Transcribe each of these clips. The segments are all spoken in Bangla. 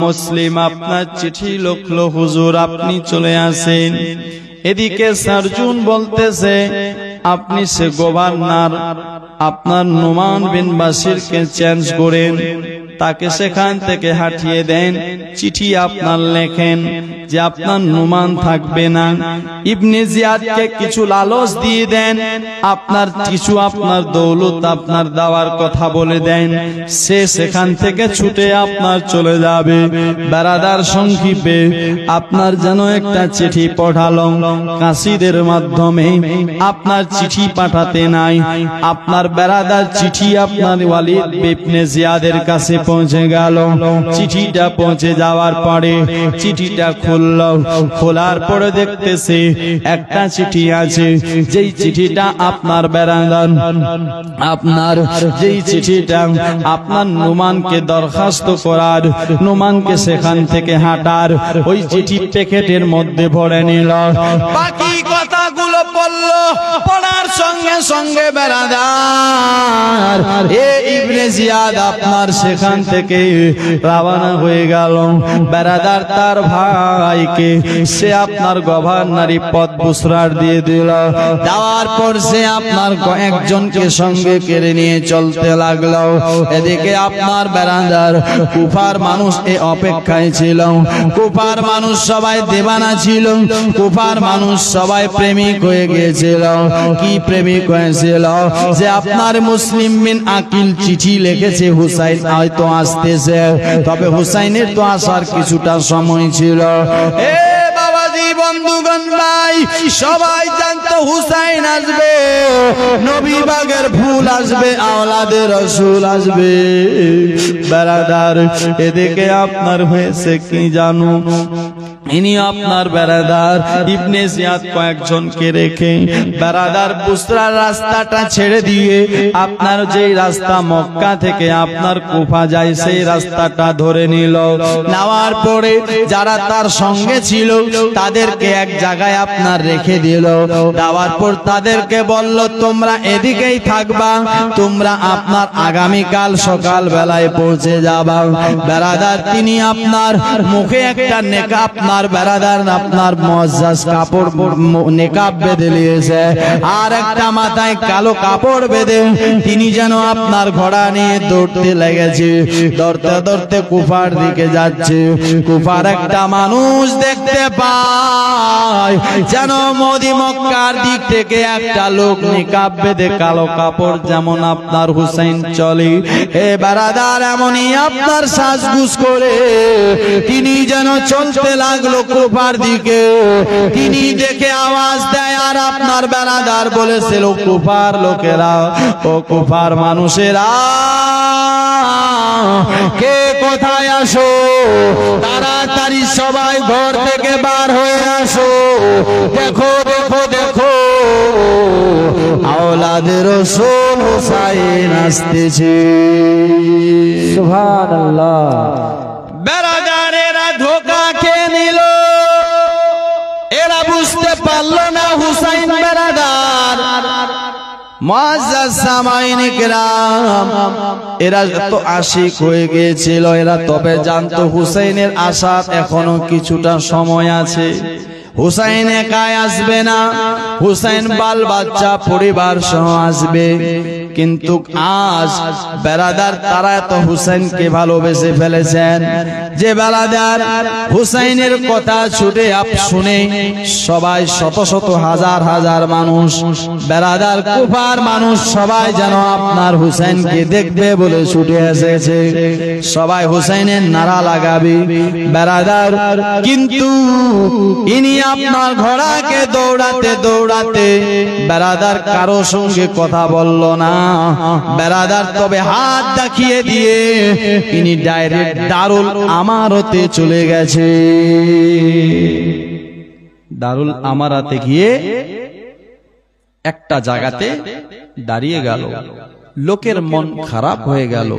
মুসলিম আপনার চিঠি লিখলো, হুজুর আপনি চলে আসেন। এদিকে সার্জুন বলতেছে, আপনি সে গভর্নর আপনার নুমান বিন বাশিরকে চেঞ্জ করেন, তাকে সেখান থেকে হাঁটিয়ে দেন, চিঠি আপনার লেখেন যে আপনার নুমান থাকবে না। ইবনে জিয়াদকে কিছু লালচ দিয়ে দেন, আপনার কিছু আপনার দৌলত আপনার দেওয়ার কথা বলে দেন, সে সেখান থেকে ছুটে আপনার চলে যাবে। বেরাদার সংক্ষেপে আপনার যেন একটা চিঠি পাঠালো, কাসিদের মাধ্যমে আপনার চিঠি পাঠাতে নাই। আপনার বেরাদার চিঠি আপনার ওয়ালিদ ইবনে জিয়াদের কাছে পৌঁছে গেল। চিঠিটা পৌঁছে যাওয়ার পরে চিঠিটা খুললো, খোলার পরে দেখতেছে একটা চিঠি আছে, যেই চিঠিটা আপনার বেরাদার, আপনার যেই চিঠিটা আপনার নুমানকে দরখাস্ত করার, নুমানকে সেখান থেকে হাঁটার, ওই চিঠি প্যাকেটের মধ্যে ভরে নিল। বাকি কথাগুলো পড়লো, পড়ার সঙ্গে সঙ্গে বেরাদার ইবনে জিয়াদ আপনার সেখান থেকে রওনা হয়ে গেল। বেরাদার তার ভাইকে সে আপনার গভর্নরি পদ বুসরার দিয়ে দিল। দেওয়ার পর সে আপনার কয়েকজনকে সঙ্গে কেড়ে নিয়ে চলতে লাগলো। এদিকে আপনার বেরাদার কুফার মানুষ এই অপেক্ষায় ছিল। কুফার মানুষ সবাই দেবানা ছিল, কুফার মানুষ সবাই প্রেমিক হয়ে গিয়েছিল। কি প্রেমিক হয়েছিল? যে আপনার মুসলিম বিন আকিল চিঠি লিখেছে, হুসাইন হয়তো আসতেছে, তবে হুসাইনের তো আসার কিছুটা সময় ছিল। বন্ধুগণ ভাই, সবাই জানতো হুসাইন আসবে, নবী বাগের ফুল আসবে, আওলাদে রাসূল আসবে। বেরাদার এদিকে আপনার হয়েছে কি জানো, ইনি আপনার বেরাদার ইবনে জিয়াদ কয়েকজনকে রেখে বেরাদার বুসরার রাস্তাটা ছেড়ে দিয়ে আপনার যেই রাস্তা মক্কা থেকে আপনার কুফা যায় সেই রাস্তাটা ধরে নিল। নেওয়ার পরে যারা তার সঙ্গে ছিল তাদেরকে এক জায়গায় আপনার রেখে দিল। দেওয়ার পর তাদেরকে বলল, তোমরা এদিকেই থাকবা, তোমরা আপনার আগামীকাল সকাল বেলায় পৌঁছে যাবা। বেরাদার তিনি আপনার মুখে একটা নেকাব, আপনার বেরাদার আপনার মুআজ্জাজ কাপড় নেকাব বেঁধে নিয়েছে, আর একটা মাথায় কালো কাপড় বেঁধে তিনি যেন আপনার ঘোড়া নিয়ে দৌড়তে লেগেছে। দৌড়তে দৌড়তে কুফার দিকে যাচ্ছে। কুফার একটা মানুষ দেখতে পায় যেন মদি মক্কার দিক থেকে একটা লোক নেকাব বেঁধে কালো কাপড়, যেমন আপনার হুসাইন চলে, এ বেরাদার এমনই আপনার সাজগুজ করে তিনি যেন চলতে লাগলো কুফার দিকে। তিনি দেখে আওয়াজ দেয়, আর আপনার বেরাদার বলেছিল, কুফার লোকেরা, ও কুফার মানুষেরা, কে কোথায় আসো, তাড়াতাড়ি সবাই ঘর থেকে বার হয়ে আসো, দেখো দেখো দেখো আওলাদে রাসূল হুসাইন আসতেছে। সুবহানাল্লাহ। বেরাদারেরা ধোঁকা খেয়ে নিল, এরা বুঝতে পারল না হুসাইন বেরাদার। মুআজ্জাজ সামাইন কিরাম এরা তো আশিক হয়ে গিয়েছিল, এরা তবে জানতো হুসাইনের আসার এখনো কিছুটা সময় আছে। হুসাইন একাই আসবে না, হুসাইন বাল বাচ্চা পরিবার সহ আসবে। কিন্তু আজ বেরাদার তারা তো হুসাইনকে ভালোবেসে ফেলেছেন, যে বেরাদার হুসাইনের কথা ছুটে শুনে সবাই শত শত হাজার হাজার মানুষ, বেরাদার কুফার মানুষ সবাই যেন আপনার হুসাইনকে দেখবে বলে ছুটে এসেছে। সবাই হুসাইনের নারা লাগাবে বেরাদার, কিন্তু ইনি আপনার ঘোড়াকে দৌড়াতে দৌড়াতে বেরাদার কারো সঙ্গে কথা বলল না। বেরাদার তবে হাত দেখিয়ে দিয়ে তিনি ডাইরেক্ট দারুল আমারতে চলে গেছে। দারুল আমারাতে গিয়ে একটা জায়গাতে দাঁড়িয়ে গেল। লোকের মন খারাপ হয়ে গেল।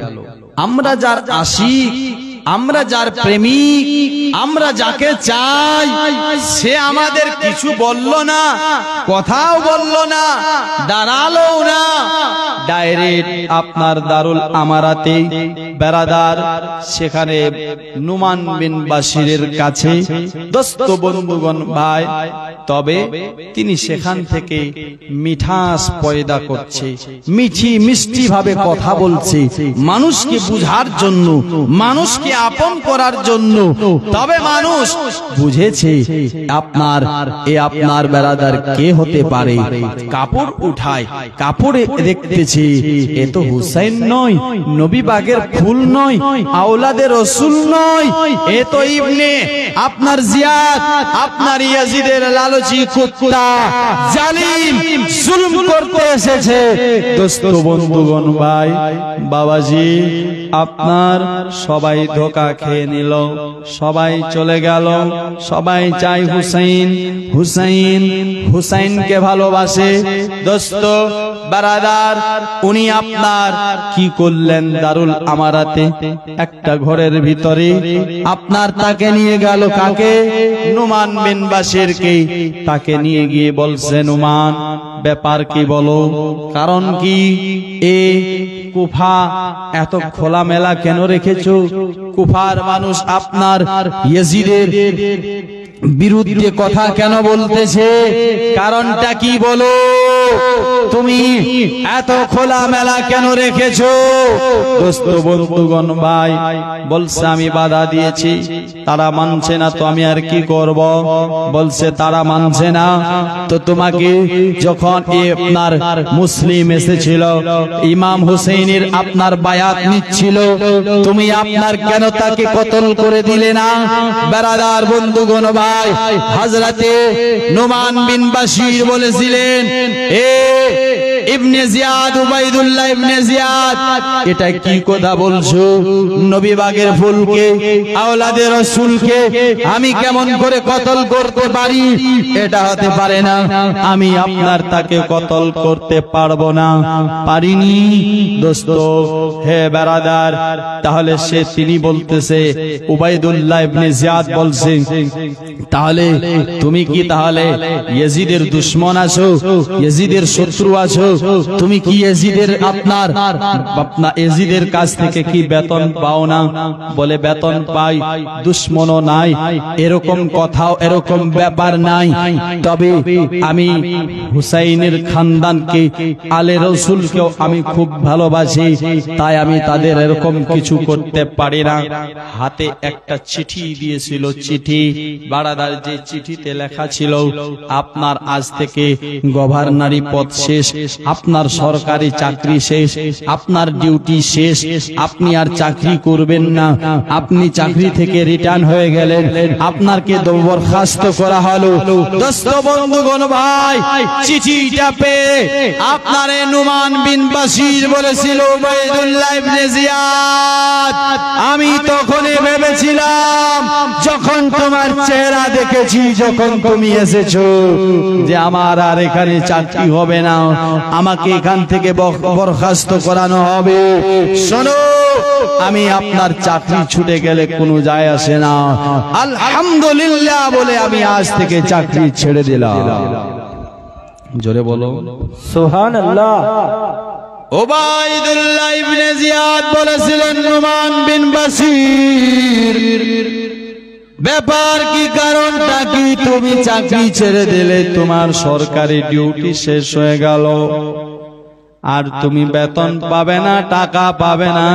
আমরা যার আশিক, আমরা যার প্রেমিক, আমরা যাকে চাই, সে আমাদের কিছু বলল না, কথাও বলল না, দাঁড়ালো না, ডাইরেক্ট আপনার দারুল আমারাতে বেরাদার সেখানে নুমান বিন বাশিরের কাছে দোস্ত বন্ধুগণ ভাই, তবে তিনি সেখান থেকে মিঠাস পয়দা করছে, মিঠি মিষ্টি ভাবে কথা বলছে, মানুষকে বুঝার জন্য, মানুষকে আপন করার জন্য। তবে মানুষ বুঝেছে আপনার বেরাদার কে হতে পারে। কাপড় উঠায়, কাপড়ে দেখতেছে এ তো হুসাইন নয়, নবী বাগের ফুল নয়, আওলাদে রসুল নয়, এ তো ইবনে আপনার জিয়াদ, আপনার ইয়াজিদের লালচি কুত্তা, জালিম, জুলম করতে এসেছে। দোস্ত বন্ধুগণ ভাই, বাবাজি আপনার সবাই ধোঁকা খেয়ে নিল, সবাই চলে গেল, সবাই চাই হুসাইন, হুসাইন, হুসাইনকে ভালোবাসে। দোস্ত বারাদার, উনি আপনার কি করলেন দারুল আমারাতে একটা ঘরের ভিতরে আপনার তাকে নিয়ে গেল, কাকে? নুমান বিন বাশিরকে। তাকে নিয়ে গিয়ে বলছে, নুমান ব্যাপার কি বলো, কারণ কি? এ কুফা এত খোলামেলা কেন রেখেছো? কুফার মানুষ আপনার ইয়াজিদের বিরুদ্ধে কথা কেন বলতেছে? কারণটা কি বলো? তুমি এত খোলা মেলা কেন রেখেছো? দোস্ত বন্ধুগণ ভাই বলছে, আমি বাধা দিয়েছি, তারা মানছে না, তো আমি আর কি করব? বলছে তারা মানছে না তো তোমাকে যখন আপনার মুসলিম এসেছিল, ইমাম হুসাইনের আপনার বায়াত নিচ্ছিল, তুমি আপনার কেন তাকে কতল করে দিলে না? বেরাদার বন্ধুগণ ভাই, হযরতে নুমান বিন বাশির বলেছিলেন, এ ইবনে জিয়াদ, উবাইদুল্লাহ ইবনে জিয়াদ, এটা কি কথা বলছো? নবী বাগের ফুলকে, আওলাদে রাসূলকে আমি কেমন করে কতল করতে পারি? এটা হতে পারে না, আমি আপনার তাকে কতল করতে পারবো না, পারিনি। দোস্ত হে বেরাদার, তাহলে তিনি বলতেছে, উবাইদুল্লাহ ইবনে জিয়াদ বলছে, তাহলে তুমি কি তাহলে ইয়াজিদের দুশমন আছো, ইয়াজিদের শত্রু আছো? তুমি কি ইয়াজিদের আপনার ইয়াজিদের কাছ থেকে কি বেতন পাও না? বলে বেতন পাই, দুশমনও নাই, এরকম কথাও, এরকম ব্যাপার নাই। তবে আমি হুসাইনের খানদানকে, আলে রাসূলকেও আমি খুব ভালোবাসি, তাই আমি তাদের এরকম কিছু করতে পারি না। হাতে একটা চিঠি দিয়েছিল, চিঠি বারাদার, যে চিঠিতে লেখা ছিল, আপনার আজ থেকে গভর্নরি পদ শেষ, আপনার সরকারি চাকরি শেষ, আপনার ডিউটি শেষ, আপনি আর চাকরি করবেন না, আপনি চাকরি থেকে রিটার্ন হয়ে গেলেন, আপনাকে বরখাস্ত করা হলো। দোস্ত বন্ধুগণ ভাই, চিঠিটা পেয়ে আপনার নুমান বিন বাশির বলেছিল, উবাইদুল্লাহ ইবনে জিয়াদ, আমি তখনই ভেবেছিলাম যখন তোমার চেহারা দেখেছি, যখন তুমি এসেছো, যে আমার আর এখানে চাকরি হবে না, আমাকে এখান থেকে বরখাস্ত করানো হবে। শোনো, আমি আপনার চাকরি ছুটে গেলে কোনো যায় আসে না, আলহামদুলিল্লাহ বলে আমি আজ থেকে চাকরি ছেড়ে দিলাম। জোরে বলো সুবহানাল্লাহ। উবাইদুল্লাহ ইবনে জিয়াদ বলেছিলেন, নুমান বিন বাশির, ব্যাপার কি, কারণটা কি? তুমি চাকরি ছেড়ে দিলে, তোমার সরকারি ডিউটি শেষ হয়ে গেল, আর তুমি বেতন পাবে না, টাকা পাবে না,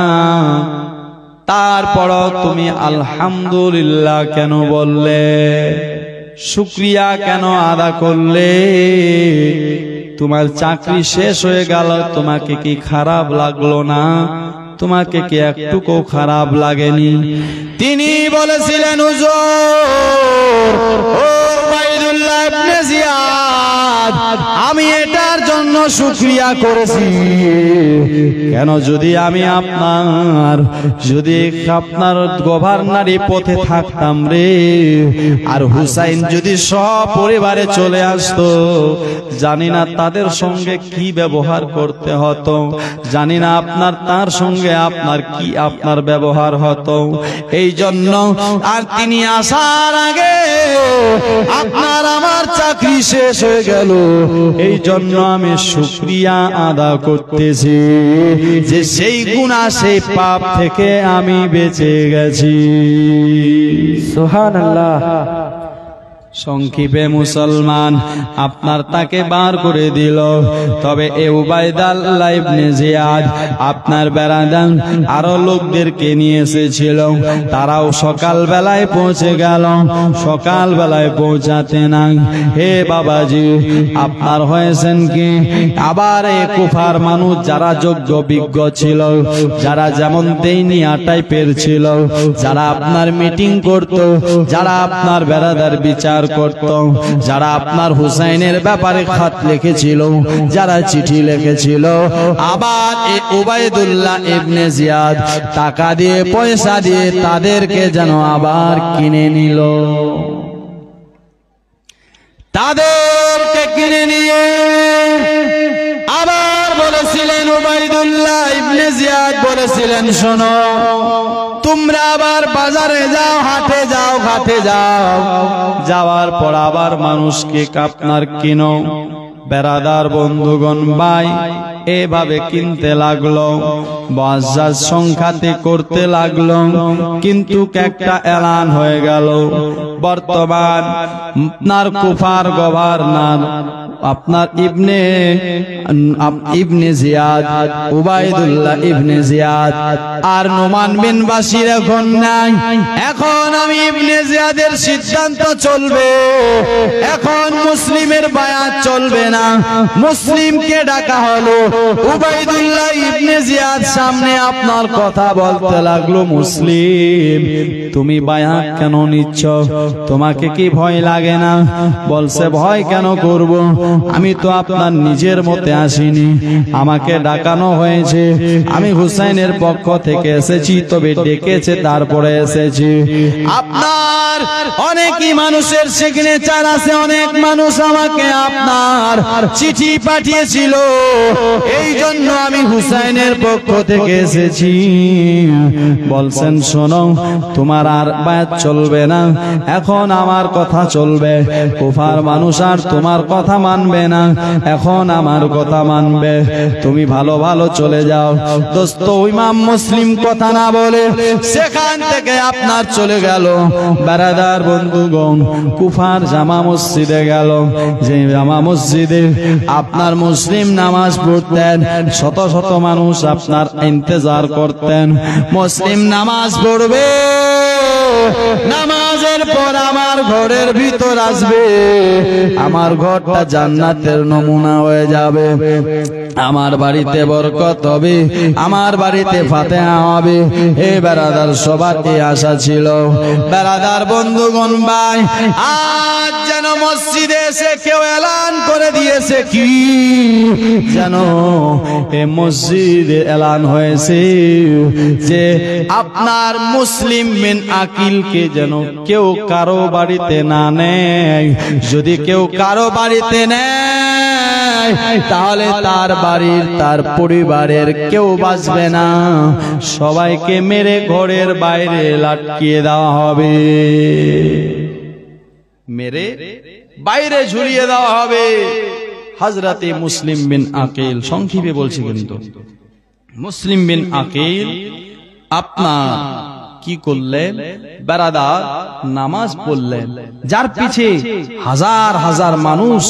তারপরও তুমি আলহামদুলিল্লাহ কেন বললে? শুকরিয়া কেন আদা করলে? তোমার চাকরি শেষ হয়ে গেল, তোমাকে কি খারাপ লাগলো না? তোমাকে কি একটুকু খারাপ লাগেনি? তিনি বলেছিলেন, হুজুর, ও উবাইদুল্লাহ ইবনে জিয়াদ, আমি এটার জন্য শুকরিয়া করেছি, কেন যদি আমি আপনার গভর্নরি পথে থাকতাম রে, আর হুসাইন যদি সপরিবারে চলে আসতো, জানি না তাদের সঙ্গে কি ব্যবহার করতে হতো, জানি না তার সঙ্গে আপনার ব্যবহার হতো। এই জন্য আর তিনি আসার আগে আপনার আমার চাকরি শেষ হয়ে গেল। এই জন্য আমি শুকরিয়া আদা করতেছি যে সেই গুনাহ সেই পাপ থেকে আমি বেঁচে গেছি। সুবহানাল্লাহ। সংক্ষেপে মুসলমান, আপনার তাকে বার করে দিল। তবে এ উবাইদুল্লাহ ইবনে জিয়াদ আপনার বেরাদান আরো লোকদেরকে নিয়ে এসেছিল, তারাও সকাল বেলায় পৌঁছে গেল। সকাল বেলায় পৌঁছাতে নাই, হে বাবাজি আপনার হয়েছেন কি, আবার এ কুফার মানুষ যারা যোগ্য বিজ্ঞ ছিল, যারা যেমন দেইনিয়া টাইপের ছিল, যারা আপনার মিটিং করত, যারা আপনার বেরাদার বিচার করত, যারা আপনার হুসাইনের ব্যাপারে খত লিখেছিল, যারা চিঠি লিখেছিল, আবার এই উবাইদুল্লাহ ইবনে জিয়াদ টাকা দিয়ে পয়সা দিয়ে তাদেরকে যেন আবার কিনে নিল। তাদেরকে কিনে নিয়ে আবার বলেছিলেন, উবাইদুল্লাহ ইবনে জিয়াদ বলেছিলেন, শোনো তোমরা আবার বাজারে যাও, হাটে যাও, ঘাটে যাও, যাওয়ার পর আবার মানুষকে আপনার কিনো। বেরাদার বন্ধুগণ ভাই এভাবে কিনতে লাগলো, বাজার সংখ্যাতে করতে লাগলো। কিন্তু একটা এলান হয়ে গেল, বর্তমান আপনার কুফার গভর্নর আপনার ইবনে জিয়াদ, উবাইদুল্লাহ ইবনে জিয়াদ আর নোমান বিন বাশির এখন নাই। এখন আমি ইবনে জিয়াদের সিদ্ধান্ত চলবে, এখন মুসলিমের বায়াত চলবে না। মুসলিমকে ডাকা হলো, উবাইদুল্লাহ ইবনে জিয়াদ সামনে আপনার কথা বলতে লাগলো, মুসলিম তুমি বায়াত কেন নিচ্ছ, তোমাকে কি ভয় লাগে না? বলছে ভয় কেন করব, আমি তো আপনার নিজের মতে আসিনি, আমাকে ডাকানো হয়েছে, আমি হুসাইনের পক্ষ থেকে এসেছি, তবে ডেকেছে তারপরে এসেছি। আপনার অনেকই মানুষের সিগনেচার আছে, অনেক মানুষ আমাকে আপনার চিঠি পাঠিয়েছিল, এই জন্য আমি হুসাইনের পক্ষ থেকে এসেছি। বলছেন শোনো তোমার আর বায়াত চলবে না, এখন আমার কথা চলবে। কুফার মানুষ আর তোমার কথা মানবে না, এখন আমার কথা মানবে। তুমি ভালো ভালো চলে যাও। দোস্ত ইমাম মুসলিম কথা না বলে সেখান থেকে আপনার চলে গেল। বেরাদার বন্ধুগণ কুফার জামা মসজিদে গেল, যে জামা মসজিদে আপনার মুসলিম নামাজ পড়তেন, শত শত মানুষ আপনার ইন্তজার করতেন মুসলিম নামাজ পড়বে, নামাজের পর আমার ঘরের ভিতর আসবে, আমার ঘরটা জান্নাতের নমুনা হয়ে যাবে, আমার বাড়িতে বরকত হবে, আমার বাড়িতে ফাতিহা হবে। হে বেরাদার সবার এই আশা ছিল। বেরাদার বন্ধুগণ ভাই, আজ যেন মসজিদে এসে কেউ এলান করে দিয়েছে, কি যেন এই মসজিদে এলান হয়েছে যে আপনার মুসলিম বিন আকিলকে যেন কেউ কারো বাড়িতে না নেয়। যদি কেউ কারো বাড়িতে নেয় তাহলে তার বাড়ির তার পরিবারের কেউ বাঁচবে না, সবাইকে মেরে ঘরের বাইরে লাটকিয়ে দেওয়া হবে, মেরে বাইরে ঝুলিয়ে দেওয়া হবে। হযরতে মুসলিম বিন আকিল, সংক্ষেপে বলছি কিন্তু, মুসলিম বিন আকিল আপনার কি করলেন, বেরাদার নামাজ পড়লেন, যার পিছে হাজার হাজার মানুষ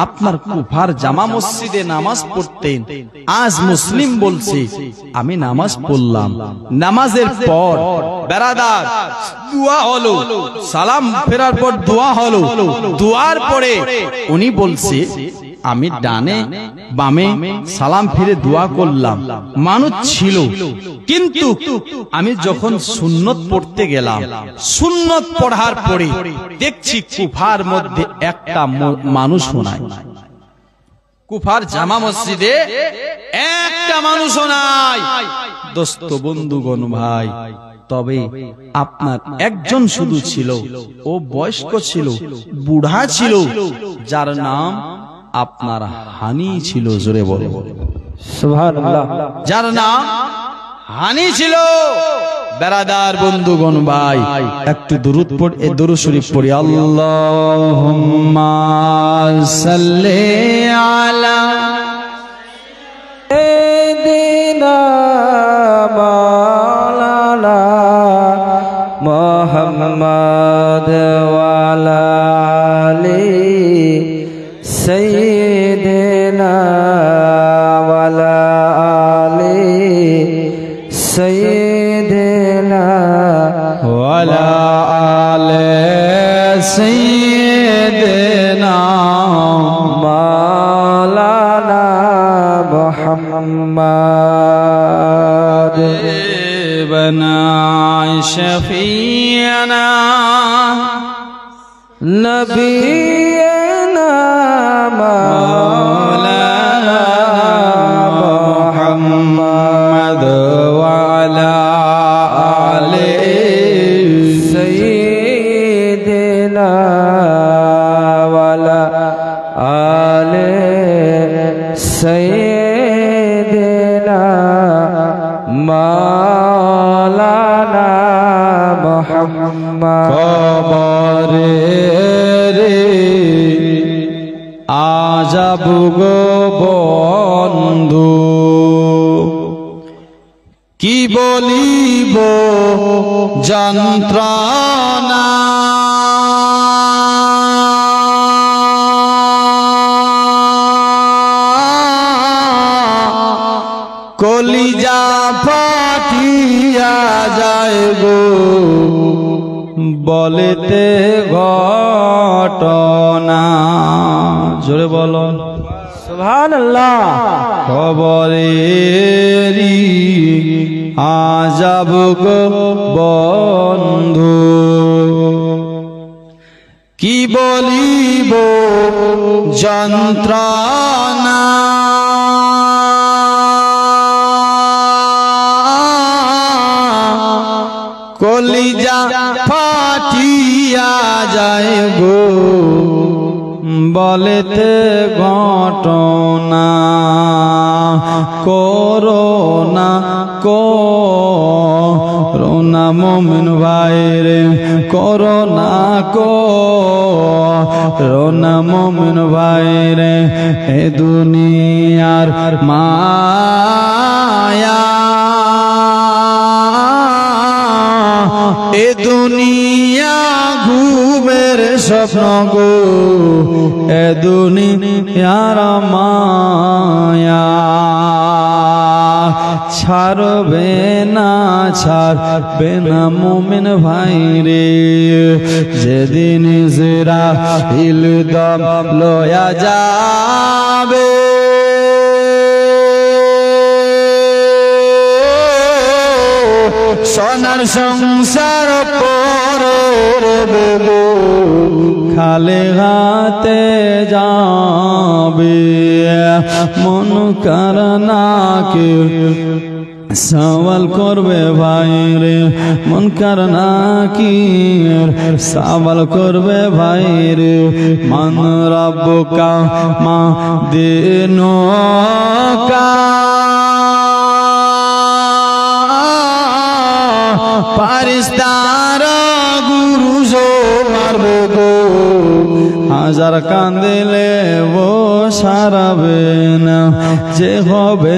আপনার কুফার জামা মসজিদে নামাজ পড়তেন। আজ মুসলিম বলছে আমি নামাজ পড়লাম, নামাজের পর বেরাদার দোয়া হলো, সালাম ফেরার পর দোয়া হলো, দোয়ার পরে উনি বলছে আমি ডানে বামে সালাম ফিরে দোয়া করলাম, মানুষ ছিল, কিন্তু আমি যখন সুন্নত পড়তে গেলাম, সুন্নত পড়ার পরে দেখছি কুফার মধ্যে একটা মানুষ নাই, কুফার জামা মসজিদে একটা মানুষও নাই। দোস্ত বন্ধুগণ ভাই, তবে আপনার একজন শুধু ছিল, ও বয়স্ক ছিল, বুড়া ছিল, যার নাম আপনার হানি ছিল। জোরে বলে সুবহানাল্লাহ। যার নাম হানি ছিল। বেরাদার বন্ধুগণ ভাই, একটু দুরূদ পড়ে, দুরূদ শরীফ পড়ি। আল্লাহুম্মা সাল্লি আলা সাইয়্যিদিনা মাওলানা মুহাম্মদ ওয়া আলা আলি সাইয়্যিদিনা ওয়া আলা আলি সাইয়্যিদিনা ওয়া আলা আলি সাইয়্যিদিনা মাওলানা মুহাম্মদ বনা শফিয়ানা নবিয়ানা মাওলানা মুহাম্মদ ওয়া আলা আলি সাইয়্যিদিনা ওয়া আলা আলি সাইয়্যিদিনা মাওলানা মুহাম্মদ। কবরে রে আযাব গো বন্ধু, কি বলিব যন্ত্রণা, কলিজা ফাটিয়া যায় গো বলেতে ঘটনা। জোরে বলো সুবহানাল্লাহ। কবরেরি আযাব গো বন্ধু, কি বলিব যন্ত্রণা, কলিজা ফাটিয়া যায় গো বলেতে ঘটনা। করোনা করোনা মুমিন ভাইরে, করোনা করোনা মুমিন ভাইরে, এ দুনিয়ার মায়া, এ দুনিয়া ঘুমের স্বপ্ন গো, এ দুনিয়ার মায়া, ছাড়বে না ছাড়বে না মুমিন ভাইরে, যেদিন ইসরাইল দম লয়া যাবে, সোনার সংসার পরে খালে হাতে যাবে, মন কারনাকে সওয়াল করবে ভাইরে, মন কারনাকি সওয়াল করবে ভাইরে, মান রব্বুকা মা দিনুকা, ফারিস্তারা গুরু মারবে গো, হাজার কান্দিলে ও সারাবে না, যে হবে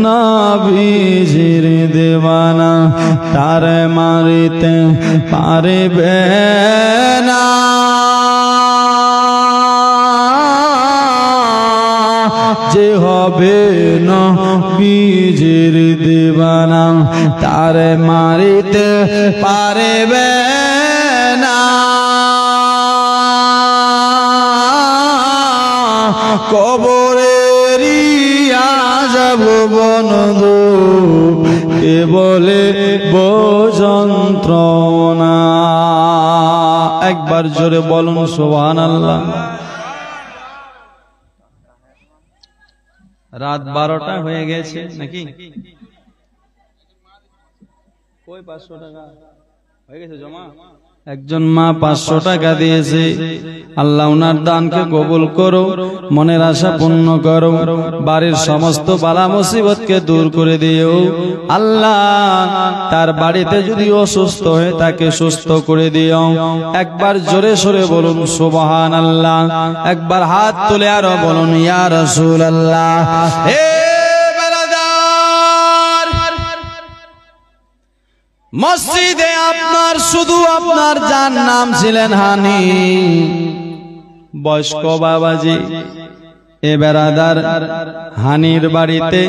নবীজির দেওয়ানা, তারে মারিতে পারবে না, যে হবে নবীজির দেওয়ানা, তারে মারিতে পারবে না। কবরেরি আযাব বন্ধু, কে বলে যন্ত্রণা। একবার জোরে বলুন সুবহানাল্লাহ। রাত 12টা হয়ে গেছে নাকি? কই 500 টাকা হয়ে গেছে জমা? একজন মা 500 টাকা দিয়েছে। আল্লাহ ওনার দানকে কবুল করো, মনের আশা পূর্ণ করো, বাড়ির সমস্ত বালা মুসিবতকে দূর করে দিও। আল্লাহ তার বাড়িতে যদি অসুস্থ হয়ে তাকে সুস্থ করে দিও। একবার জোরে সোরে বলুন সুবহানাল্লাহ। একবার হাত তুলে আরো বলুন ইয়া রাসূলুল্লাহ। হে মসজিদে আপনার শুধু আপনার যার নাম ছিলেন হানি, বয়স্ক বাবাজি, এ বেরাদার হানির বাড়িতে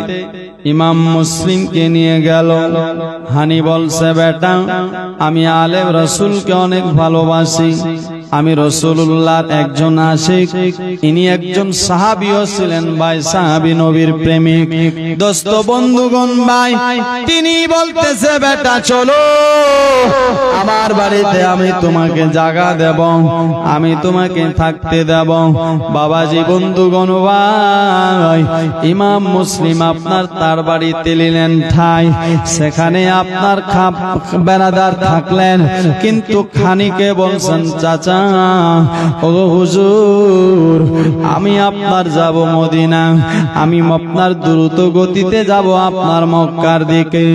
ইমাম মুসলিমকে নিয়ে গেল। হানি বলছে, বেটা আমি আলেম রাসূলকে অনেক ভালোবাসি, আমি রাসূলুল্লাহর একজন আশিক। ইনি একজন সাহাবীও ছিলেন ভাই, সাহাবী নবীর প্রেমিক। দোস্ত বন্ধুগণ ভাই, তিনি বলতেছে বেটা চলো আমার বাড়িতে, আমি তোমাকে জায়গা দেব, আমি তোমাকে থাকতে দেব। বাবাজি বন্ধুগণ ভাই, ইমাম মুসলিম আপনার তার বাড়িতে নিলেন ঠাই, সেখানে আপনার বেরাদার থাকলেন। কিন্তু খানিকে বলছেন, চাচা ও হুজুর আমি আপনার যাব মদিনা, আমি আপনার দ্রুত গতিতে যাব আপনার মক্কার দিকে,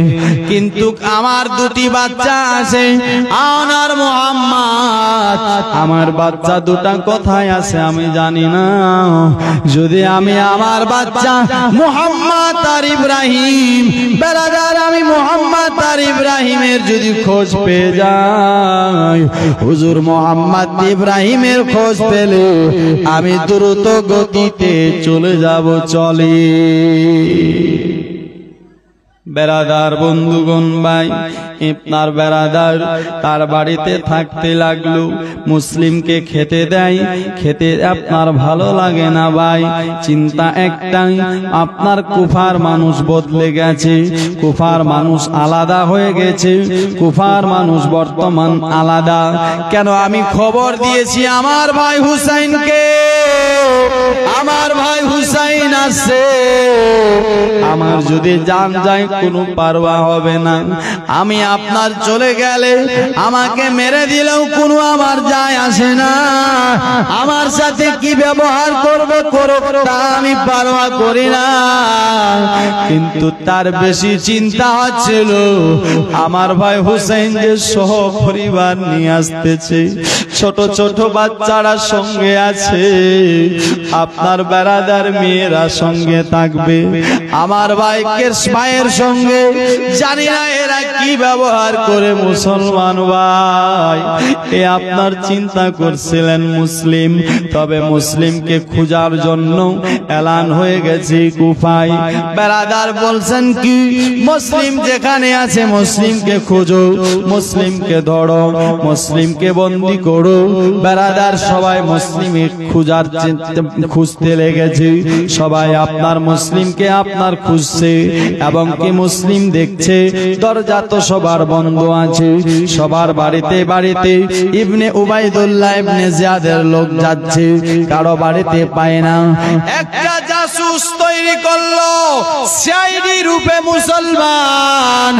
কিন্তু আমার দুটি বাচ্চা আছে আনার মুহাম্মদ, আমার বাচ্চা দুটা কোথায় আছে আমি জানি না। যদি আমি আমার বাচ্চা মুহাম্মদ আর ইব্রাহিম, বেরাদার আমি মুহাম্মদ আর ইব্রাহিমের যদি খোঁজ পেয়ে যাই, হুজুর মুহাম্মদ ইব্রাহিমের খোঁজ পেলে আমি দ্রুত গতিতে চলে যাব। চলে বেরাদার বন্ধুগণ ভাই, আপনার বেরাদার তার বাড়িতে থাকতে লাগলো। মুসলিমকে খেতে দেয়, খেতে আপনার ভালো লাগে না ভাই। চিন্তা একটাই, আপনার কুফার মানুষ বদলে গেছে, কুফার মানুষ আলাদা হয়ে গেছে, কুফার মানুষ বর্তমান আলাদা। কেন? আমি খবর দিয়েছি আমার ভাই হুসাইনকে, আমার ভাই হুসাইন আছে, আমার যদি জান যায় কোনো পারওয়া হবে না। আমি আপনার চলে গেলে আমাকে মেরে দিলেও কোনো আমার যায় আসে না, আমার সাথে কি ব্যবহার করবে করুক তা আমি পারওয়া করি না। কিন্তু তার বেশি চিন্তা হচ্ছিল আমার ভাই হুসাইন যে সহ পরিবার নিয়ে আসতেছে, ছোট ছোট বাচ্চারা সঙ্গে আছে, আপনার বেরাদার মেয়েরা সঙ্গে থাকবে, আমার ভাইয়ের সঙ্গে জানি না এরা কি ব্যবহার করে। মুসলমান ভাই, এ আপনার চিন্তা করছিলেন মুসলিম, তবে মুসলিমকে খোঁজার জন্য এলান হয়ে গেছে কুফায়। বেরাদার বলছেন কি, মুসলিম যেখানে আছে মুসলিমকে খোঁজো, মুসলিমকে ধরো, মুসলিমকে বন্দী করো। বেরাদার সবাই মুসলিমে খুঁজতে লেগেছে, সবাই আপনার মুসলিমকে আপনার খুঁজছে, এবং কি মুসলিম দেখছে দরজা তো সবার বন্ধ আছে, সবার বাড়িতে বাড়িতে ইবনে উবাইদুল্লাহ ইবনে জিয়াদের লোক যাচ্ছে, কারো বাড়িতে পায় না। একটা জাসুস তৈরি করলো সিআইডি রূপে মুসলমান।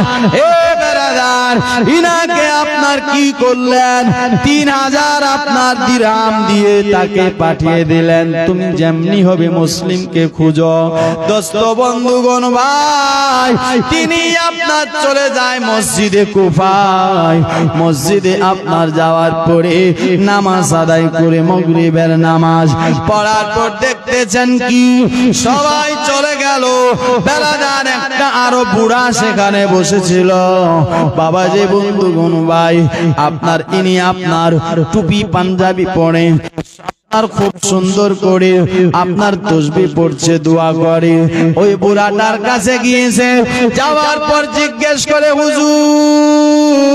এ বেরাদার, ইনাকে আপনার কি করলেন? 3000 আপনার দিরহাম দিয়ে তাকে পাঠিয়ে দিলেন, তুমি যেমনি হবে মুসলিমকে খুঁজো। দোস্ত বন্ধুগণ ভাই, তিনি আপনার চলে যায় মসজিদে কুফায়। মসজিদে আপনার যাওয়ার পরে নামাজ আদায় করে মাগরিবের নামাজ পড়ার পর দেখতেছেন কি সবাই চলে গেল, বেলাদার একটা আরো বুড়া সেখানে বসেছিল। বাবাজি বন্ধুগণ ভাই, আপনার ইনি আপনার টুপি পাঞ্জাবি পরে আর খুব সুন্দর করে আপনার তসবিহ পড়ছে, দোয়া করে। ওই বুড়াটার কাছে গিয়েছে, যাওয়ার পর জিজ্ঞেস করে, হুজুর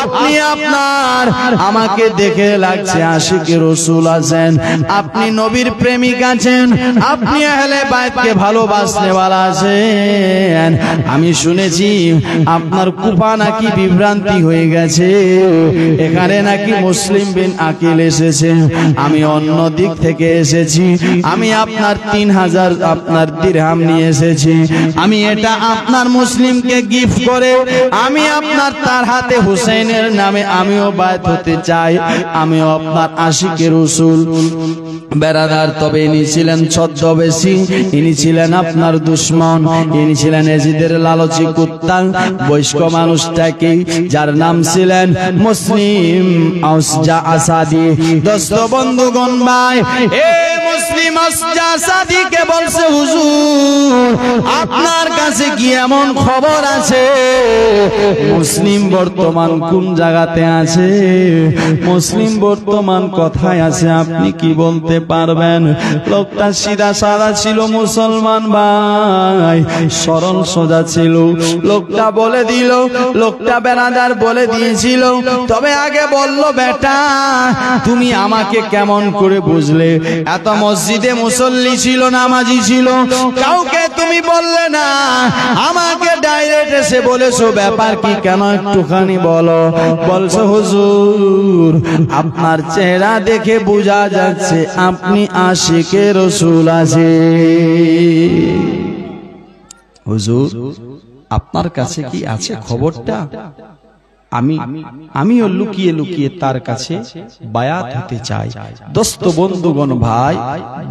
আপনি আপনার আমাকে দেখে লাগছে আশিকে রাসূল আছেন, আপনি নবীর প্রেমিক আছেন, আপনি আহলে বাইতকে ভালোবাসনেওয়ালা আছেন। আমি শুনেছি আপনার কুফা নাকি বিভ্রান্তি হয়ে গেছে, এখানে নাকি মুসলিম বিন আকিল এসেছে, আমি অন্য দিক থেকে এসেছি, আমি আপনার 3000 আপনার দিরহাম নিয়ে এসেছি, আমি এটা আপনার মুসলিমকে গিফট করে আমি আপনার তার হাতে হুসাইনের নামে আমিও বায়াত হতে চাই, আমিও আপনার আশিকে রাসূল। বেরাদার, তবে ইনি ছিলেন ছদ্মবেশী, ইনি ছিলেন আপনার দুশমন, ইনি ছিলেন এজিদের লালচি কুত্তা, বয়স্ক মানুষটাকে যার নাম ছিলেন মুসলিম আউসজা আসাদি। দোস্ত বন্ধুগণ ভাই, এ মুসলিম আউসজা আসাদিকে বলছে, হুজুর আপনার কাছে কি এমন খবর আছে মুসলিম বর্তমান কোন জায়গাতে আছে, মুসলিম বর্তমান কোথায় আছে, আপনি কি বলতে পারবেন? লোকটা সিধা সাদা ছিল মুসলমান ভাই, সরল সোজা ছিল। লোকটা বলে দিল, লোকটা বেরাদার বলে দিয়েছিল, তবে আগে বলল, বেটা তুমি আমাকে কেমন করে বুঝলে? এত মসজিদে মুসল্লি ছিল, নামাজি ছিল, কাউকে তুমি বললে না, আমাকে ডাইরেক্ট এসে বলেছো, ব্যাপার কি, কেন একটুখানি বলো। বলছো, হুজুর আপনার চেহারা দেখে বোঝা যাচ্ছে আপনি আশিকে রাসূল আছে। হুজুর আপনার কাছে কি আছে খবরটা? আমিও লুকিয়ে লুকিয়ে তার কাছে বায়াত হতে চাই। দোস্ত বন্ধুগণ ভাই,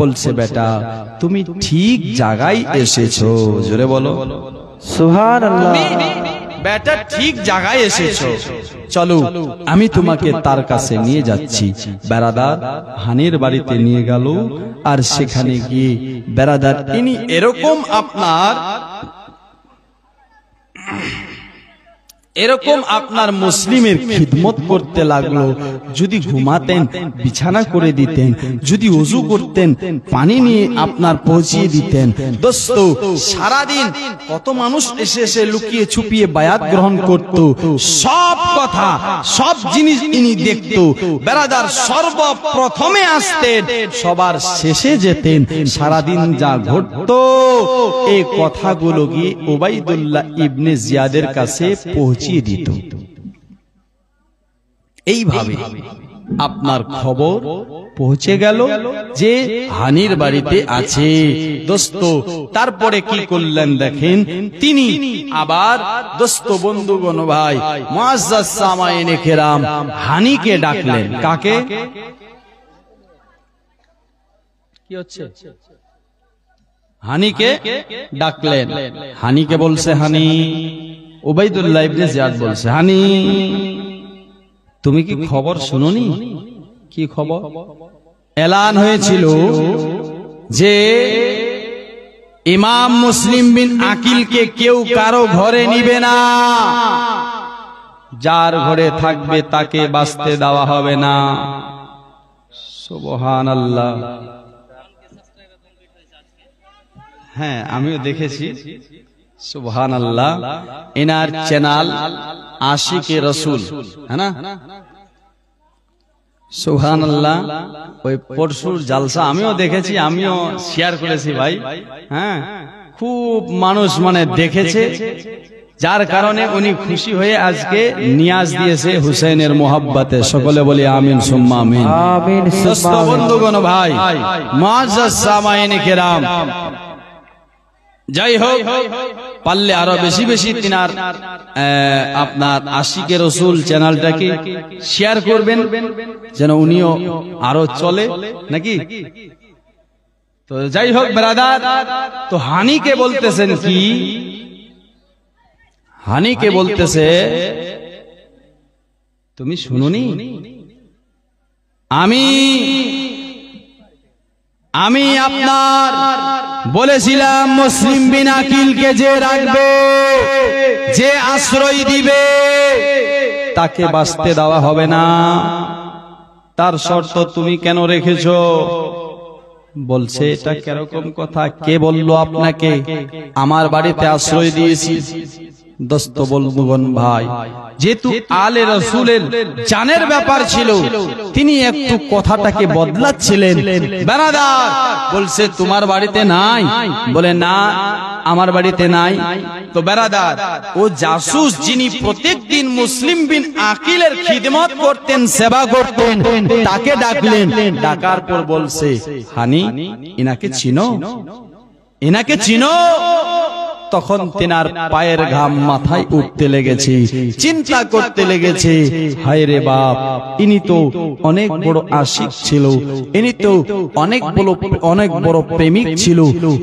বলছে, বেটা তুমি ঠিক জায়গায় এসেছো। জোরে বলো সুবহানাল্লাহ। বেটা ঠিক জায়গায় এসেছো, চলো আমি তোমাকে তার কাছে নিয়ে যাচ্ছি। বেরাদার হানির বাড়িতে নিয়ে গেল, আর সেখানে গিয়ে বেরাদার ইনি এরকম আপনার মুসলিমের খিদমত করতে লাগলো। যদি ঘুমাতেন বিছানা করে দিতেন, যদি ওযু করতেন পানি নিয়ে আপনার পৌঁছিয়ে দিতেন। দোস্ত সারাদিন কত মানুষ এসে এসে লুকিয়ে ছুপিয়ে বায়াত গ্রহণ করত, সব কথা সব জিনিস ইনি দেখত। বেরাদার সর্বপ্রথমে আসতেন, সবার শেষে যেতেন। সারাদিন যা ঘটতো এই কথাগুলো গিয়ে উবাইদুল্লাহ ইবনে জিয়াদের কাছে পৌঁছিয়ে দিত। এইভাবে আপনার খবর পৌঁছে গেল যে হানির বাড়িতে আছে। দোস্ত তারপরে কি করলেন দেখেন, তিনি আবার দোস্ত বন্ধুগণ ভাই মুআজ্জাজ সামাইনে কেরাম হানিকে ডাকলেন। কাকে? কি হচ্ছে? হানিকে ডাকলেন। হানিকে বলছে, হানি, উবাইদুল্লাহ ইবনে জিয়াদ বলছে, হানি তুমি কি খবর শুনোনি? কি খবর? এলান হয়েছিল যে ইমাম মুসলিম বিন আকিলকে কেউ কারো ঘরে নিবে না, যার ঘরে থাকবে তাকে বাঁচতে দেওয়া হবে না। সুবহানাল্লাহ। হ্যাঁ আমিও দেখেছি। সুবহানাল্লাহ। এনার চ্যানেল আশিকে রাসূল, হ্যাঁ না? সুবহানাল্লাহ। ওই পরশুর জালসা আমিও দেখেছি, আমিও শেয়ার করেছি ভাই। হ্যাঁ খুব মানুষ দেখেছে, যার কারণে উনি খুশি হয়ে আজকে নিয়াজ দিয়েছে হুসাইনের মোহাব্বতে। সকলে বলি আমিন সুম্মা আমিন। দোস্ত বন্ধুগণ ভাই মুআজ্জাজ সামাইনে কেরাম, যাই হোক পারলে আরো বেশি বেশি তিনার আপনার আশিকে রাসূল চ্যানেলটাকে শেয়ার করবেন, যেন উনিও আরো চলে নাকি। তো যাই হোক ব্রাদার, তো হানিকে বলতেছেন কি, হানিকে বলতেছে, তুমি শুনোনি আমি আপনার বলেছিলাম মুসলিম বিন আকিলকে যে রাখবে, যে আশ্রয় দিবে, তাকে বাঁচতে দেওয়া হবে না। তার শর্ত তুমি কেন রেখেছো? বলছে, এটা কিরকম কথা? কে বললো আপনাকে? আমার বাড়িতে আশ্রয় দিয়েছি, দোস্ত বন্ধুগণ ভাই, যেহেতু আলে রাসূলের জানের ব্যাপার ছিল, তিনি একটু কথাটাকে বদলাচ্ছিলেন। বেরাদার বলছে তোমার বাড়িতে নাই, বলে না আমার বাড়িতে নাই। তো বেরাদার ও জাসুস যিনি প্রত্যেকদিন মুসলিম বিন আকিলের খিদমত করতেন, সেবা করতেন, তাকে ডাকলেন। ডাকার পর বলছে হানি ইনাকে চিনো, ইনাকে চিনো? তখন তেনার পায়ের ঘাম মাথায় উঠতে লেগেছে, চিন্তা করতে লেগেছে, হায় রে বাপ, ইনি তো অনেক বড় আশিক ছিল, ইনি তো অনেক বড় প্রেমিক ছিল,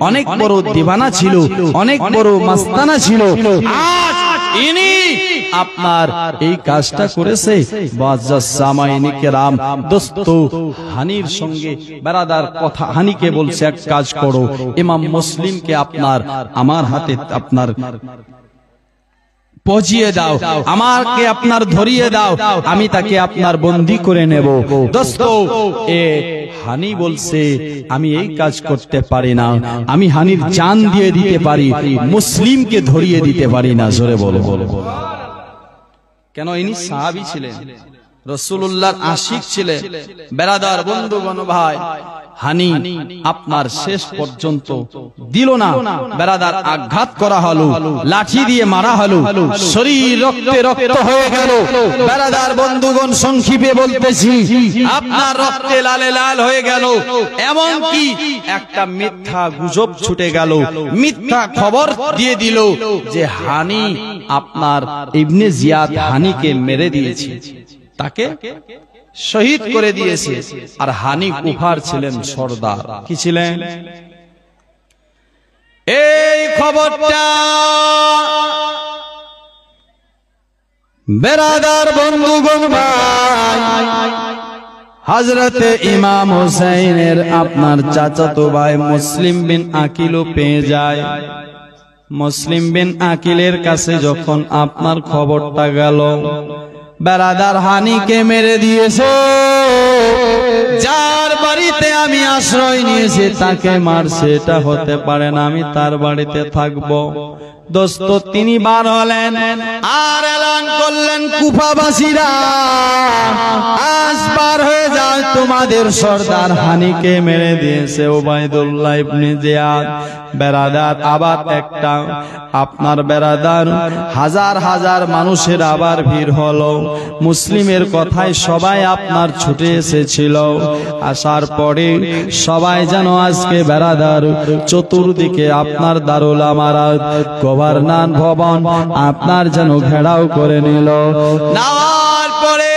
অনেক বড় দিওয়ানা ছিল, অনেক বড় মাস্তানা ছিল, আজ ইনি আপনার এই কাজটা করেছে। সামাইনি কেরাম, দোস্ত হানির সঙ্গে বেরাদার কথা, হানিকে বলছে এক কাজ করো, ইমাম মুসলিমকে আপনার আমার হাতে আপনার পৌঁছিয়ে দাও, আমাকে আপনার ধরিয়ে দাও, আমি তাকে আপনার বন্দী করে নেব। দোস্ত এ হানি বলছে আমি এই কাজ করতে পারি না, আমি হানির জান দিয়ে দিতে পারি, মুসলিমকে ধরিয়ে দিতে পারি না। জোরে বলো। কেন? ইনি সাহাবী ছিলেন, রাসূলুল্লাহর আশিক ছিলেন। বেরাদার বন্ধুগণ ভাই, হানি আপনার শেষ পর্যন্ত দিল না। বেরাদার আঘাত করা হলো, লাঠি দিয়ে মারা হলো, শরীর রক্তে রক্ত হয়ে গেল। বেরাদার বন্ধুগণ সংক্ষেপে বলতেছি, আপনার রক্তে লালে লাল হয়ে গেল। এমন কি একটা মিথ্যা গুজব ছুটে গেল, মিথ্যা খবর দিয়ে দিল যে হানি আপনার ইবনে জিয়াদ হানিকে মেরে দিয়েছে, তাকে শহীদ করে দিয়েছে। আর হানি কুফার ছিলেন সর্দার। কি ছিলেন? এই খবরটা বেরাদার বন্ধুগণ ভাই, হযরতে ইমাম হুসাইনের আপনার চাচাতো ভাই মুসলিম বিন আকিলও পেয়ে যায়। মুসলিম বিন আকিলের কাছে যখন আপনার খবরটা গেল, বেরাদার হানিকে মেরে দিয়েছে, যার বাড়িতে আমি আশ্রয় নিয়েছি তাকে মারছে, এটা হতে পারে না, আমি তার বাড়িতে থাকবো। দোস্ত তিনি বার হলেন আর এলান করলেন, কুফাবাসীরা আজ বার হয়ে যায়, তোমাদের সর্দার হানিকে মেরে দিয়েছে উবাইদুল্লাহ ইবনে জিয়াদ। বেরাদার আবার একটা আপনার বেরাদার হাজার হাজার মানুষের আবার ভিড় হলো। মুসলিমের কথায় সবাই আপনার ছুটে এসেছিল। আসার পরে সবাই যেন আজকে বেরাদার চতুর্দিকে আপনার দারুল আমারাত গভর্নর ভবন আপনার যেন ঘেরাও করে নিল। নেওয়ার পরে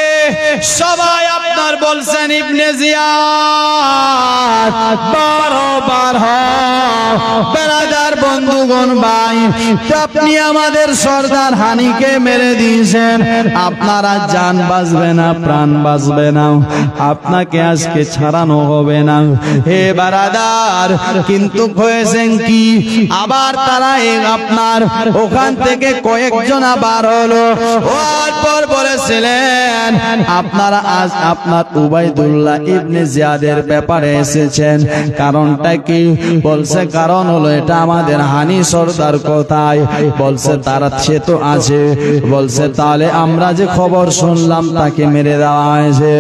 সবাই আপনার বলছেন ইবনে জিয়াদ বারবার বেরাদার বন্ধুগণ ভাই, আপনি আমাদের সর্দার হানিকে মেরে দিয়েছেন, আপনারা জান বাঁচবে না, প্রাণ বাঁচবে না, আপনাকে আজকে ছাড়ানো হবে না। হে বেরাদার, কিন্তু হয়েছেন কি, আবার তারা আপনার ওখান থেকে কয়েকজন আবার হলো, হওয়ার পর বলেছিলেন আপনারা আজ আপনার উবাইদুল্লাহ ইবনে জিয়াদের ব্যাপারে এসেছেন, কারণটা কি? বলছে কারণ হলো এটা আমাদের হানি সর্দার কোথায়? বলছে তারা সে তো আছে। বলছে তাহলে আমরা যে খবর শুনলাম তাকে মেরে দেওয়া হয়েছে।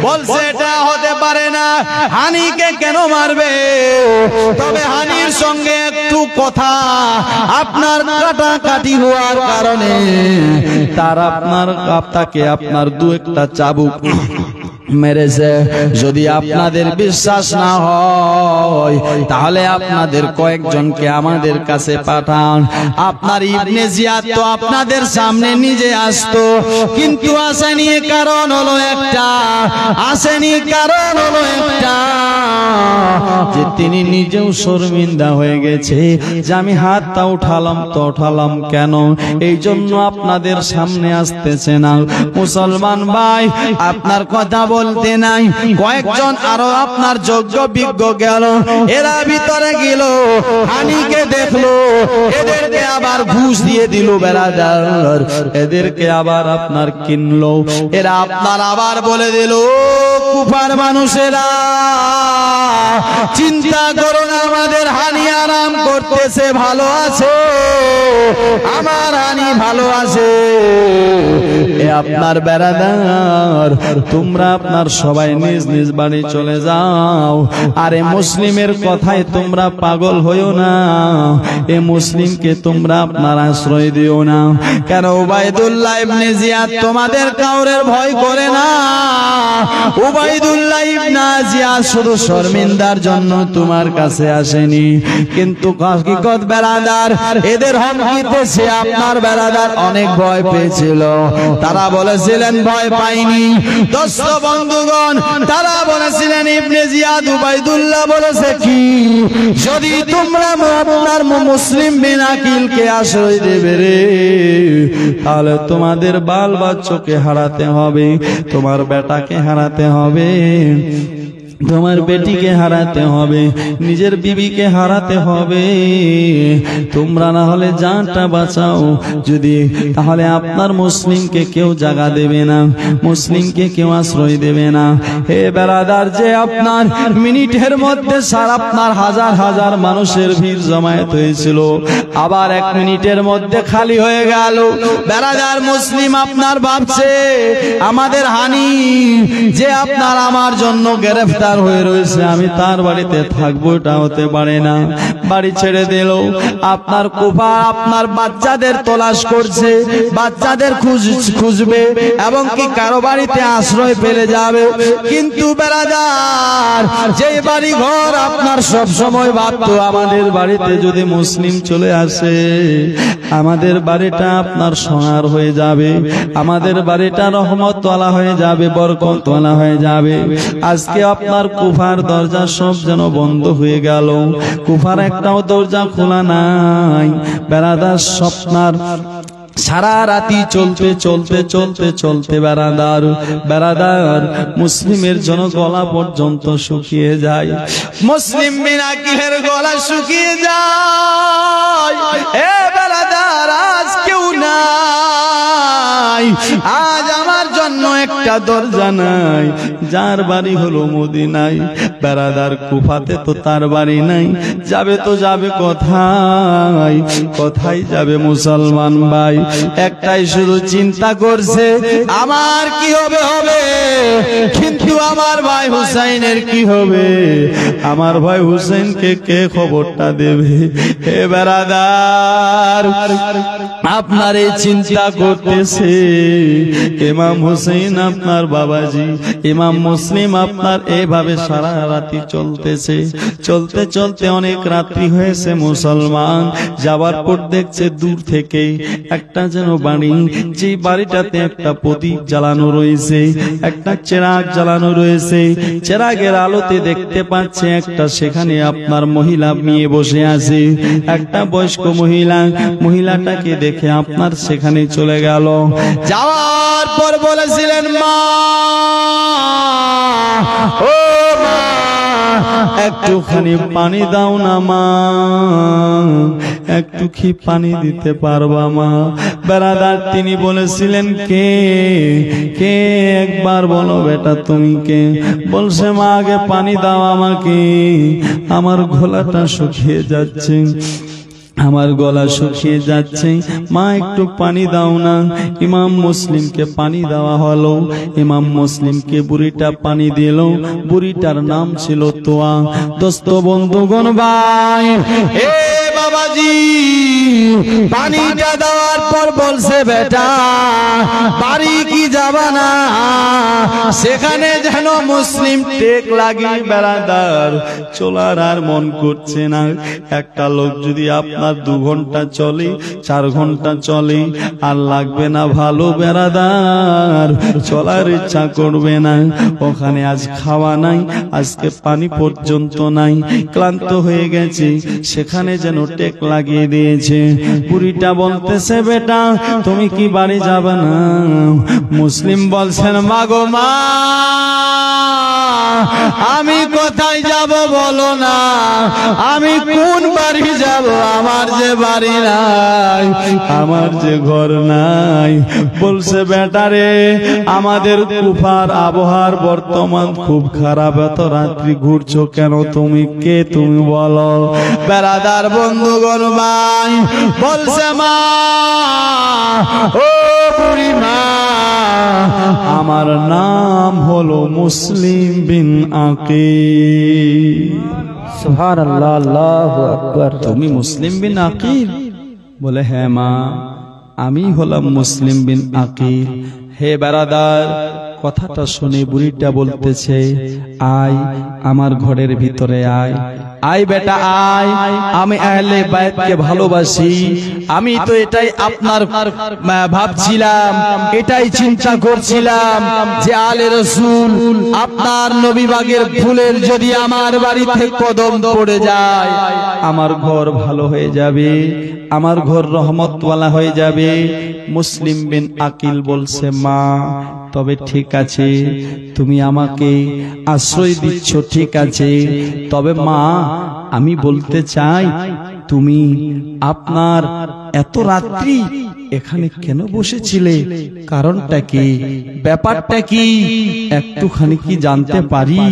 বলছে এটা হতে পারে না, হানিকে কেন মারবে? তবে হানির সঙ্গে একটু কথা আপনার কাটাকাটি হওয়ার কারণে তারা আপনাকে আপনার দু একটা চাবুক মেরেছে। যদি আপনাদের বিশ্বাস না হয় তাহলে আপনাদের কয়েকজনকে আমাদের কাছে পাঠান। আপনার ইবনে জিয়াদ তো আপনাদের সামনে নিজে আসতো, কিন্তু আসেনি, কারণ হলো একটা, আসেনি কারণ হলো একটা, যে তিনি নিজেও শর্মিন্দা হয়ে গেছে যে আমি হাতটা উঠালাম তো উঠালাম কেন, এই জন্য আপনাদের সামনে আসতেছে না। মুসলমান ভাই, আপনার কথা বলতে নাই, কয়েকজন আরো আপনার যোগ্য বিজ্ঞ গেল, এরা ভিতরে গেল, হানিকে দেখলো, এদেরকে আবার ঘুষ দিয়ে দিল বেরাদার, এদেরকে আবার আপনার কিনলো। এরা আপনার আবার বলে দিল কুফার মানুষেরা চিন্তা করো না, আমাদের হানি আরাম করতেছে, ভালো আছে, আমার হানি ভালো আছে। এ আপনার বেরাদার, তোমরা আপনার সবাই নিজ নিজ বাড়ি চলে যাও। আরে মুসলিমের কথায় তোমরা পাগল হইও না, এ মুসলিমকে তোমরা আপনার আশ্রয় দিও না। কেন উবাইদুল্লাহ ইবনে জিয়াদ তোমাদের কাউরের ভয় করে না। উবাইদুল্লাহ ইবনে জিয়াদ শুধু শর্মিন্দার জন্য তোমার কাছে আসেনি, কিন্তু হকিকত বেরাদার এদের হুমকিতে সে আপনার বেরাদার অনেক ভয় পেয়েছিল। তারা বলেছিলেন ভয় পাইনি। দোস্ত বন্ধুগণ, তারা বলেছিলেন ইবনে জিয়াদ উবাইদুল্লাহ বলেছে কি, যদি তোমরা আপনার মুসলিম বিন আকিলকে আশ্রয় দেবে রে, তাহলে তোমাদের বাল বাচ্চাকে হারাতে হবে, তোমার বেটাকে হারাতে হবে, তোমার বেটিকে হারাতে হবে, নিজের বিবিকে হারাতে হবে। তোমরা না হলে জানটা বাঁচাও, যদি তাহলে আপনার মুসলিমকে কেউ জায়গা দেবে না, মুসলিমকে কেউ আশ্রয় দেবে না। হে বেরাদার, যে আপনার মিনিটের মধ্যে সারা আপনার হাজার হাজার মানুষের ভিড় জমায়েত হয়েছিল, আবার 1 মিনিটের মধ্যে খালি হয়ে গেল। বেরাদার, মুসলিম আপনার ভাবছে আমাদের হানি যে আপনার আমার জন্য গ্রেফতার হয়ে রয়েছে, আমি তার বাড়িতে থাকবো, এটা হতে পারে না। বাড়ি ছেড়ে দিল। আপনার কুফা আপনার বাচ্চাদের তলাশ করছে, বাচ্চাদের খুঁজবে এবং কি কারো বাড়িতে আশ্রয় পেলে যাবে। কিন্তু বেরাদার, যে বাড়ি ঘর আপনার সব সময় ভাবতো আমাদের বাড়িতে যদি মুসলিম চলে আসে, আমাদের বাড়িটা আপনার সোনার হয়ে যাবে, আমাদের বাড়িটা রহমতওয়ালা হয়ে যাবে, বরকতওয়ালা হয়ে যাবে। আজকে আপনার কুফার দরজা সব যেন বন্ধ হয়ে গেল, কুফার একটাও দরজা খোলা নাই। বেরাদার, স্বপ্নার সারা রাতি চলতে চলতে চলতে চলতে বেরাদার মুসলিমের জন গলা পর্যন্ত শুকিয়ে যায়, মুসলিম বিন আকিলের গলা শুকিয়ে যায়। এ বেরাদার, আজ কেউ নাই, আজ আমার জন্য একটা দরজা নাই, যার বাড়ি হলো মদিনায়। বেরাদার, কুফাতে তো তার বাড়ি নাই, যাবে তো যাবে কোথায়, কোথায় যাবে মুসলমান ভাই? একটাই শুধু চিন্তা করছে, আমার কি হবে হবে, কিন্তু আমার ভাই হুসাইনের কি হবে, আমার ভাই হুসাইনকে কে খবরটা দেবে? হে বেরাদার, আপনার এই চিন্তা করতেছে ইমাম হুসাইন আপনার বাবাজি, ইমাম মুসলিম আপনার এইভাবে সারা রাতি চলতেছে, চলতে চলতে অনেক রাত্রি হয়েছে। মুসলমান যাবার পর দেখছে দূর থেকে একটা যেন বাড়ি, যে বাড়িটাতে একটা প্রদীপ জ্বালানো রয়েছে, একটা চেরাগ জ্বালানো রয়েছে। চেরাগের আলোতে দেখতে পাচ্ছে একটা সেখানে আপনার মহিলা মেয়ে বসে আছে, একটা বয়স্ক মহিলা। মহিলাটাকে দেখে আপনার সেখানে চলে গেল। যাওয়ার পর বলেছিলেন, মা ও মা, একটুখানি পানি দাও না মা, একটু কি পানি দিতে পারবা মা? বেরাদার, তিনি বলেছিলেন কে কে, একবার বলো বেটা তুমি কে? বলছে, মা আগে পানি দাও আমাকে, আমার গলাটা শুকিয়ে যাচ্ছে, আমার গলা শুকিয়ে যাচ্ছে, মা একটু পানি দাও না। ইমাম মুসলিমকে পানি দেওয়া হলো, ইমাম মুসলিমকে বুড়িটা পানি দিল, বুড়িটার নাম ছিল তোয়া। দোস্ত বন্ধুগণ ভাই, এ বাবাজি, পানিটা দেওয়ার পর বলছে, বেটা বাড়ি কি যাবা না? সেখানে যেন মুসলিম টেক লাগিয়ে বেরাদার চলার আর মন করছে না। একটা লোক যদি আপনার 2 ঘন্টা চলে, 4 ঘন্টা চলে, আর লাগবে না ভালো বেরাদার, চলার ইচ্ছা করবে না। ওখানে আজ খাওয়া নাই, আজকে পানি পর্যন্ত নাই, ক্লান্ত হয়ে গেছে, সেখানে যেন টেক লাগিয়ে দিয়েছে। বুড়িটা বলতেছে, বেটা তুমি কি বাড়ি যাবে না? মুসলিম বলছেন, মা গো মা, আমি কোথায় যাব বলো না, আমি কোন বাড়ি যাব, আমার যে বাড়ি নাই, আমার যে ঘর নাই। বলছে বেটারে আমাদের কুফার আবহাওয়ার বর্তমান খুব খারাপ, এত রাত্রি ঘুরছো কেন, তুমি কে তুমি বলো। বেড়াদার বন্ধুগণ ভাই বলছে মা, ও বুড়ি মা, আমার নাম হলো মুসলিম বিন আকিল। সুবহানাল্লাহ, আল্লাহু আকবার। তুমি মুসলিম বিন আকিল? বলে হ্যাঁ মা, আমি হলাম মুসলিম বিন আকিল। হে বেরাদার, কথাটা শুনে বুড়িটা বলতেছে, আয় আমার ঘরের ভিতরে আয়, আয় বেটা আয়, আমি আহলে বাইতকে ভালোবাসি। আমি তো এটাই আপনার ভাবছিলাম, এটাই চিন্তা করছিলাম যে আলে রাসূল আপনার নবী বাগের ফুলের যদি আমার বাড়িতে কদম পড়ে যায়, আমার ঘর ভালো হয়ে যাবে, আমার ঘর রহমতওয়ালা হয়ে যাবে। মুসলিম বিন আকিল বলছে মা, তবে ঠিক আছে, তুমি আমাকে আশ্রয় দিচ্ছ, ঠিক আছে, তবে মা আমি বলতে চাই, তুমি আপনার এত রাত্রি এখানে কেন বসেছিলে, কারণটা কি, ব্যাপারটা কি, একটুখানি কি জানতে পারি?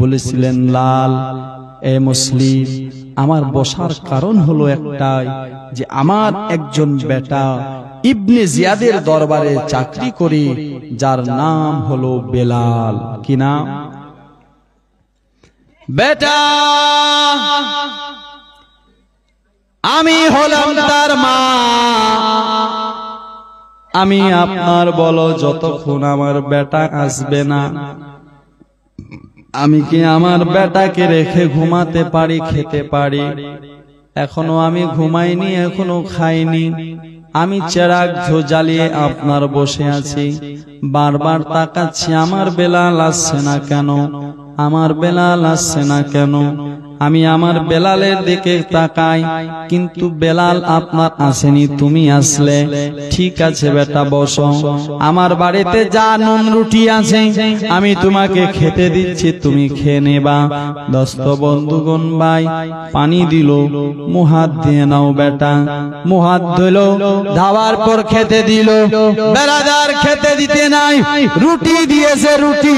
বলেছিলেন লাল, এ মুসলিম, আমার বসার কারণ হলো একটাই, যে আমার একজন বেটা ইবনে জিয়াদের দরবারে চাকরি করে, যার নাম হলো বেলাল। কি নাম? বেটা আমি হলাম তার মা, আমি আপনার বলো যতক্ষণ আমার বেটা আসবে না, আমি কি আমার বেটাকে রেখে ঘুমাতে পারি, খেতে পারি? এখনো আমি ঘুমাইনি, এখনো খাইনি, আমি চেরাগ জ্বালিয়ে আপনার বসে আছি, বারবার তাকাচ্ছি আমার বেলাল আসছে না কেন, আমার বেলাল আসছে না কেন। আমি আমার বেলালের দিকে তাকাই, কিন্তু বেলাল আপনার আসেনি, তুমি আসলে। ঠিক আছে বেটা বসো, আমার বাড়িতে যা নুন রুটি আছে আমি তোমাকে খেতে দিচ্ছি, তুমি খেয়ে নেবা। দোস্ত বন্ধুগণ ভাই পানি দিল, মুহাত দিয়ে নাও বেটা, মুহাত ধুলো, ধাওয়ার পর খেতে দিল। বেরাদার খেতে দিতে নাই, রুটি দিয়েছে, রুটি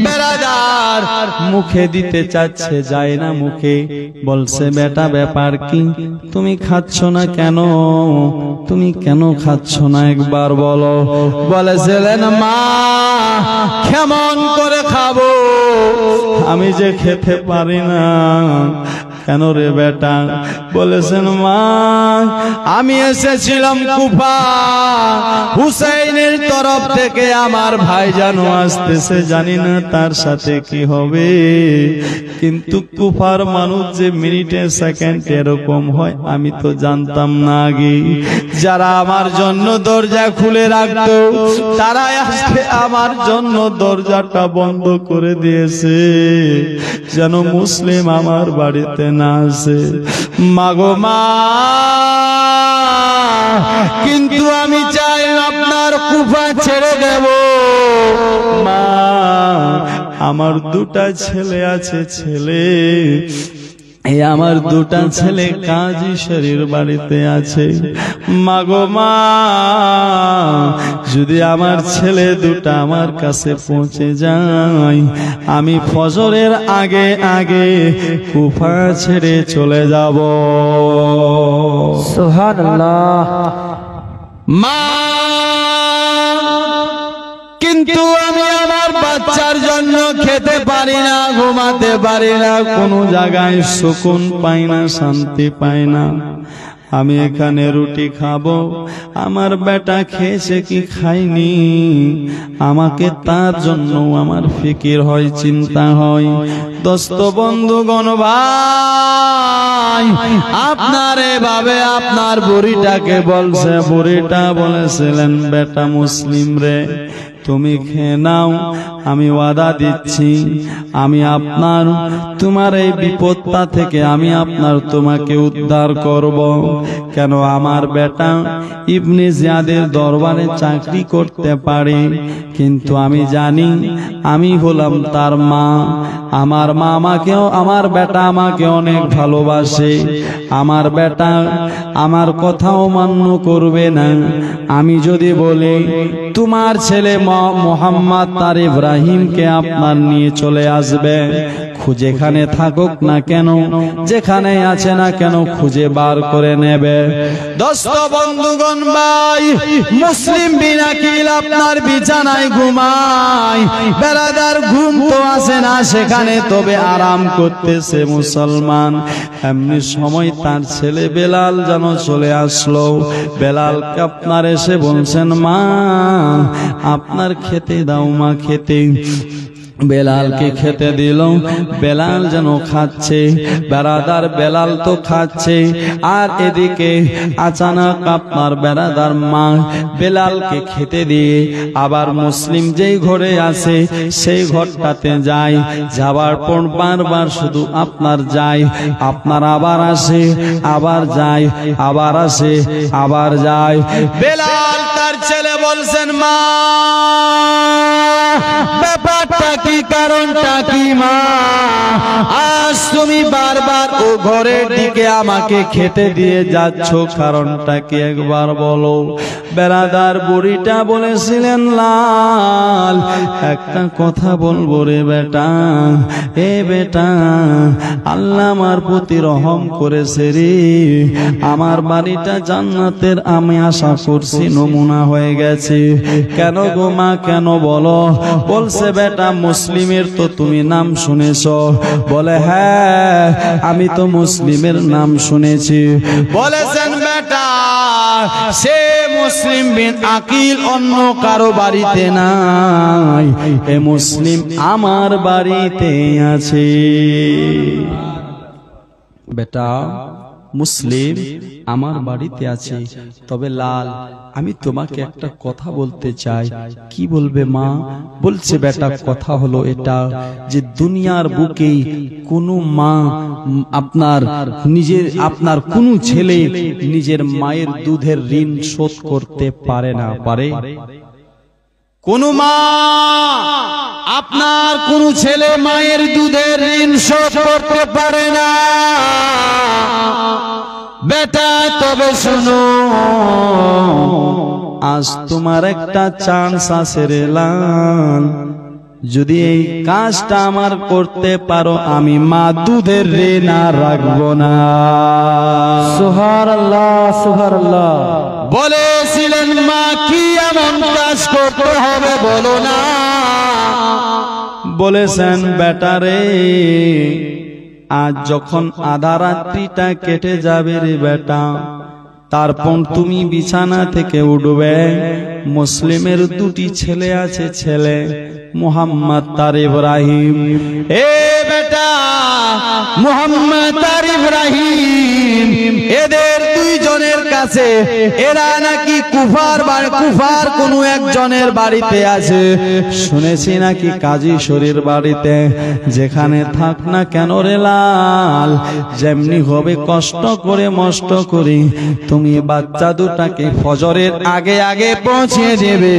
বেরাদার মুখে দিতে চাচ্ছে, যায় না মুখে। বলছে বেটা ব্যাপার কি, তুমি খাচ্ছ না কেন, তুমি কেন খাচ্ছ না একবার বলো। বলেছিলেন মা কেমন করে খাবো, আমি যে খেতে পারি না। কেন রে বেটা? বলেছেন মা আমি এসেছিলাম কুফা, হুসাইনের তরফ থেকে আমার ভাইজান আসতেছে, জানি না তার সাথে কি হবে, কিন্তু কুফার মানুষ যে মিনিটে সেকেন্ডে এরকম হয় আমি তো জানতাম না আগে। যারা আমার জন্য দরজা খুলে রাখতো তারা আজকে আমার জন্য দরজাটা বন্ধ করে দিয়েছে, যেন মুসলিম আমার বাড়িতে না আসে। মাগো মা, কিন্তু আমি চাই আপনার কুফা ছেড়ে দেব। মা আমার দুটা ছেলে আছে, ছেলে এই আমার দুটা ছেলে কাজী শরীর বাড়িতে আছে। মাগো মা, যদি আমার ছেলে দুটা আমার কাছে পৌঁছে যায়, আমি ফজরের আগে আগে কুফা ছেড়ে চলে যাব। সুবহানাল্লাহ। মা কিন্তু আমি আমার বাচ্চার জন্য খেতে পারি না, ঘুমাতে পারি না, কোনো জায়গায় সুকুন পাই না, শান্তি পাই না। আমি এখানে রুটি খাবো, আমার বেটা খেয়েছে কি খাইনি, আমাকে তার জন্য আমার ফিকির হয়, চিন্তা হয়। দোস্ত বন্ধুগণ ভাই, আপনার এভাবে আপনার বুড়িটাকে বলছে, বুড়িটা বলেছিলেন বেটা মুসলিম রে, তুমি খেয়ে নাও, আমি ওয়াদা দিচ্ছি আমি তোমার এই বিপদটা থেকে আমি তোমাকে উদ্ধার করব। কেন আমার বেটা ইবনে জিয়াদের দরবারে চাকরি করতে পারে, কিন্তু আমি জানি আমি হলাম তার মা। আমার মা আমাকেও, আমার বেটা আমাকে অনেক ভালোবাসে। আমার বেটা আমার কথাও মান্য করবে না। আমি যদি বলি তোমার ছেলে মোহাম্মদ তার ইব্রাহিমকে আপনার নিয়ে চলে আসবে, যেখানে থাকুক না কেন, যেখানে আছে না কেন, খুঁজে বার করে নেবে। দোস্ত বন্ধুগণ ভাই, মুসলিম বিন আকিল আপনার বিছানায় ঘুমায়, বেলাদার ঘুম তো আসে না সেখানে, তবে আরাম করতেছে মুসলমান। এমনি সময় তার ছেলে বেলাল যেন চলে আসলো। বেলালকে আপনার এসে বলছেন, মা আপনার খেতে দাও, মা খেতে। বেলালকে খেতে দিল, বেলাল যেন খাচ্ছে, বেরাদার বেলাল তো খাচ্ছে, আর এদিকে আচানক আপনার বেরাদার মা বেলালকে খেতে দিয়ে আবার মুসলিম যেই ঘরে আছে সেই ঘরটাতে যায়। যাবার পর বারবার শুধু আপনার যায়, আপনার আবার আসে, আবার যায়, আবার আসে, আবার যায়। বেলাল তার ছেলে বলছেন, মা ব্যাপারটা কি, কারণটা কি মা? আজ তুমি বারবার ও ঘরের দিকে আমাকে খেতে দিয়ে যাচ্ছ, কারণটা কি একবার বলো। বেরাদার বুড়িটা বলেছিলেন, লাল একটা কথা বলবো রে বেটা, এ বেটা আল্লাহ আমার প্রতি রহম করেছে রে, আমার বাড়িটা জান্নাতের আমি আশা করছি নমুনা হয়ে গেছে। কেন গো মা, কেন বলো? বলছে, বেটা মুসলিমের তো তুমি নাম শুনেছ? বলে, হ্যাঁ আমি তো মুসলিমের নাম শুনেছি। বলেছেন, বেটা সে মুসলিম বিন আকিল অন্য কারো বাড়িতে নাই, এ মুসলিম আমার বাড়িতে আছে। বেটা মুসলিম আমার বাড়িতে আছে, তবে লাল আমি তোমাকে একটা কথা বলতে চাই। কি বলবে মা? বলছে, বেটা কথা হলো এটা যে দুনিয়ার বুকে কোনো মা আপনার কোনো ছেলে নিজের মায়ের দুধের ঋণ শোধ করতে পারে না। পারে? কোন মা আপনার কোন ছেলে মায়ের দুধের ঋণ শোধ করতে পারে না। বেটা তবে শুনো, আজ তোমার একটা চান্স আছে রে লাল, যদি এই কাজটা আমার করতে পারো, আমি মা দুধের ঋণ আর রাখবো না। সুবহানাল্লাহ, সুবহানাল্লাহ। বলেছিলেন, মা কি এমন কাজ করতে হবে বলো না? বলেছেন, বেটারে আজ যখন আধা রাত্রিটা কেটে যাবে রে বেটা, তারপর তুমি বিছানা থেকে উঠবে, মুসলিমের দুটি ছেলে আছে, ছেলে মুহাম্মদ তার ইব্রাহিম। এ বেটা মুহাম্মদ তার ইব্রাহিম, এদের দুইজনের কাছে, এরা নাকি কুফার কোন একজনের বাড়িতে আছে, শুনেছি নাকি কাজী শরীর বাড়িতে। যেখানে থাক না কেন রে লাল, যেমনি হবে কষ্ট করে মষ্ট করে তুমি বাচ্চা দুটাকে ফজরের আগে আগে পৌঁছে দেবে,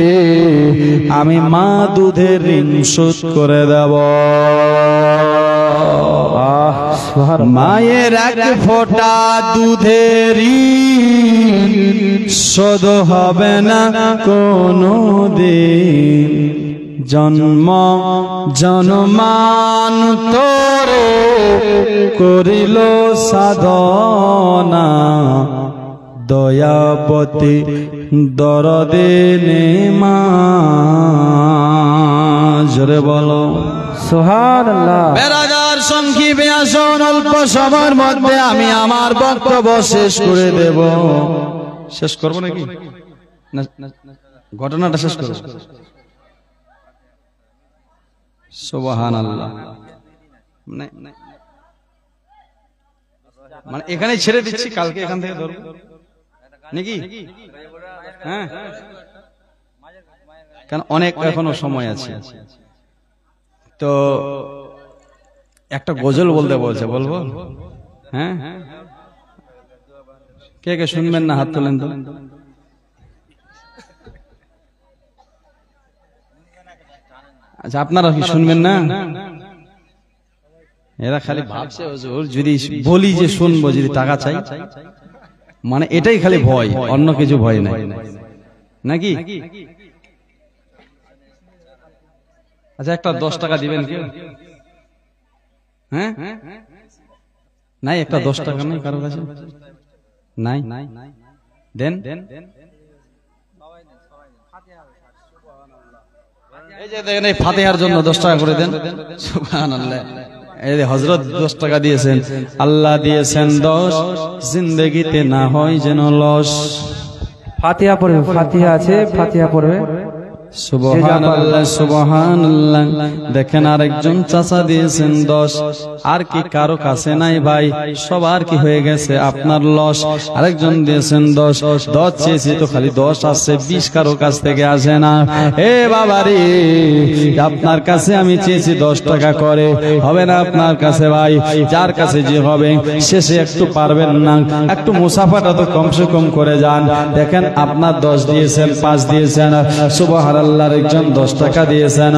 আমি মা দুধের ঋণ শোধ করে দেব। মায়ের এক ফোঁটা দুধের ঋণ শোধ হবে না কোনো দিন, জন্ম জন্মান্তরে করিল সাধনা, দয়াবতী দরদিনে মা। জোরে বলো সুবহানাল্লাহ। বেরাদার সংক্ষেপে আসুন, অল্প সময়ের মধ্যে আমি আমার বক্তব্য শেষ করে দেব। শেষ করবো নাকি? ঘটনাটা শেষ করব। সুবহানাল্লাহ। মানে এখানে ছেড়ে দিচ্ছি, কালকে এখান থেকে ধরবো নাকি? হ্যাঁ কারণ অনেক এখনো সময় আছে। তো একটা গজল বলতে বলছে, বলবো? হ্যাঁ, কে কে শুনবেন না হাত তোলেন তো। আচ্ছা, আপনারা কি শুনবেন না? এরা খালি ভাবছে হুজুর যদি বলি যে শুনবো, যদি টাকা চাই, মানে এটাই খালি ভয়, অন্য কিছু ভয় নাই নাকি? আচ্ছা, একটা 10 টাকা দিবেন কেউ? হ্যাঁ, নাই একটা 10 টাকা নাই কারো কাছে? নাই, দেন। এই যে দেখেন, এই ফাতিহার জন্য 10 টাকা করে দেন। সুবহানাল্লাহ। এই যে হযরত 10 টাকা দিয়েছেন, আল্লাহ দিয়েছেন 10, জিন্দেগিতে না হয় যেন লস। ফাতিহা পড়বে, ফাতিহা আছে, ফাতিহা পড়বে। সুবহানাল্লাহ, সুবহানাল্লাহ। দেখেন আরেকজন চাচা দিয়েছেন 10, আর কি কারো কাছে নাই ভাই? সবার কি হয়ে গেছে আপনার লস। আরেকজন দিয়েছেন 10 চেয়েছি তো খালি 10 আসছে, 20 কারো কাছ থেকে আসে না। এ বাবারে, আপনার কাছে আমি চেয়েছি 10 টাকা করে, হবে না আপনার কাছে ভাই। যার কাছে যে হবে শেষে একটু পারবেন না, একটু মুসাফাটা তো কমসে কম করে যান। দেখেন আপনার 10 দিয়েছেন, 5 দিয়েছেন, সুবহানাল্লাহ। আরেকজন 10 টাকা দিয়েছেন,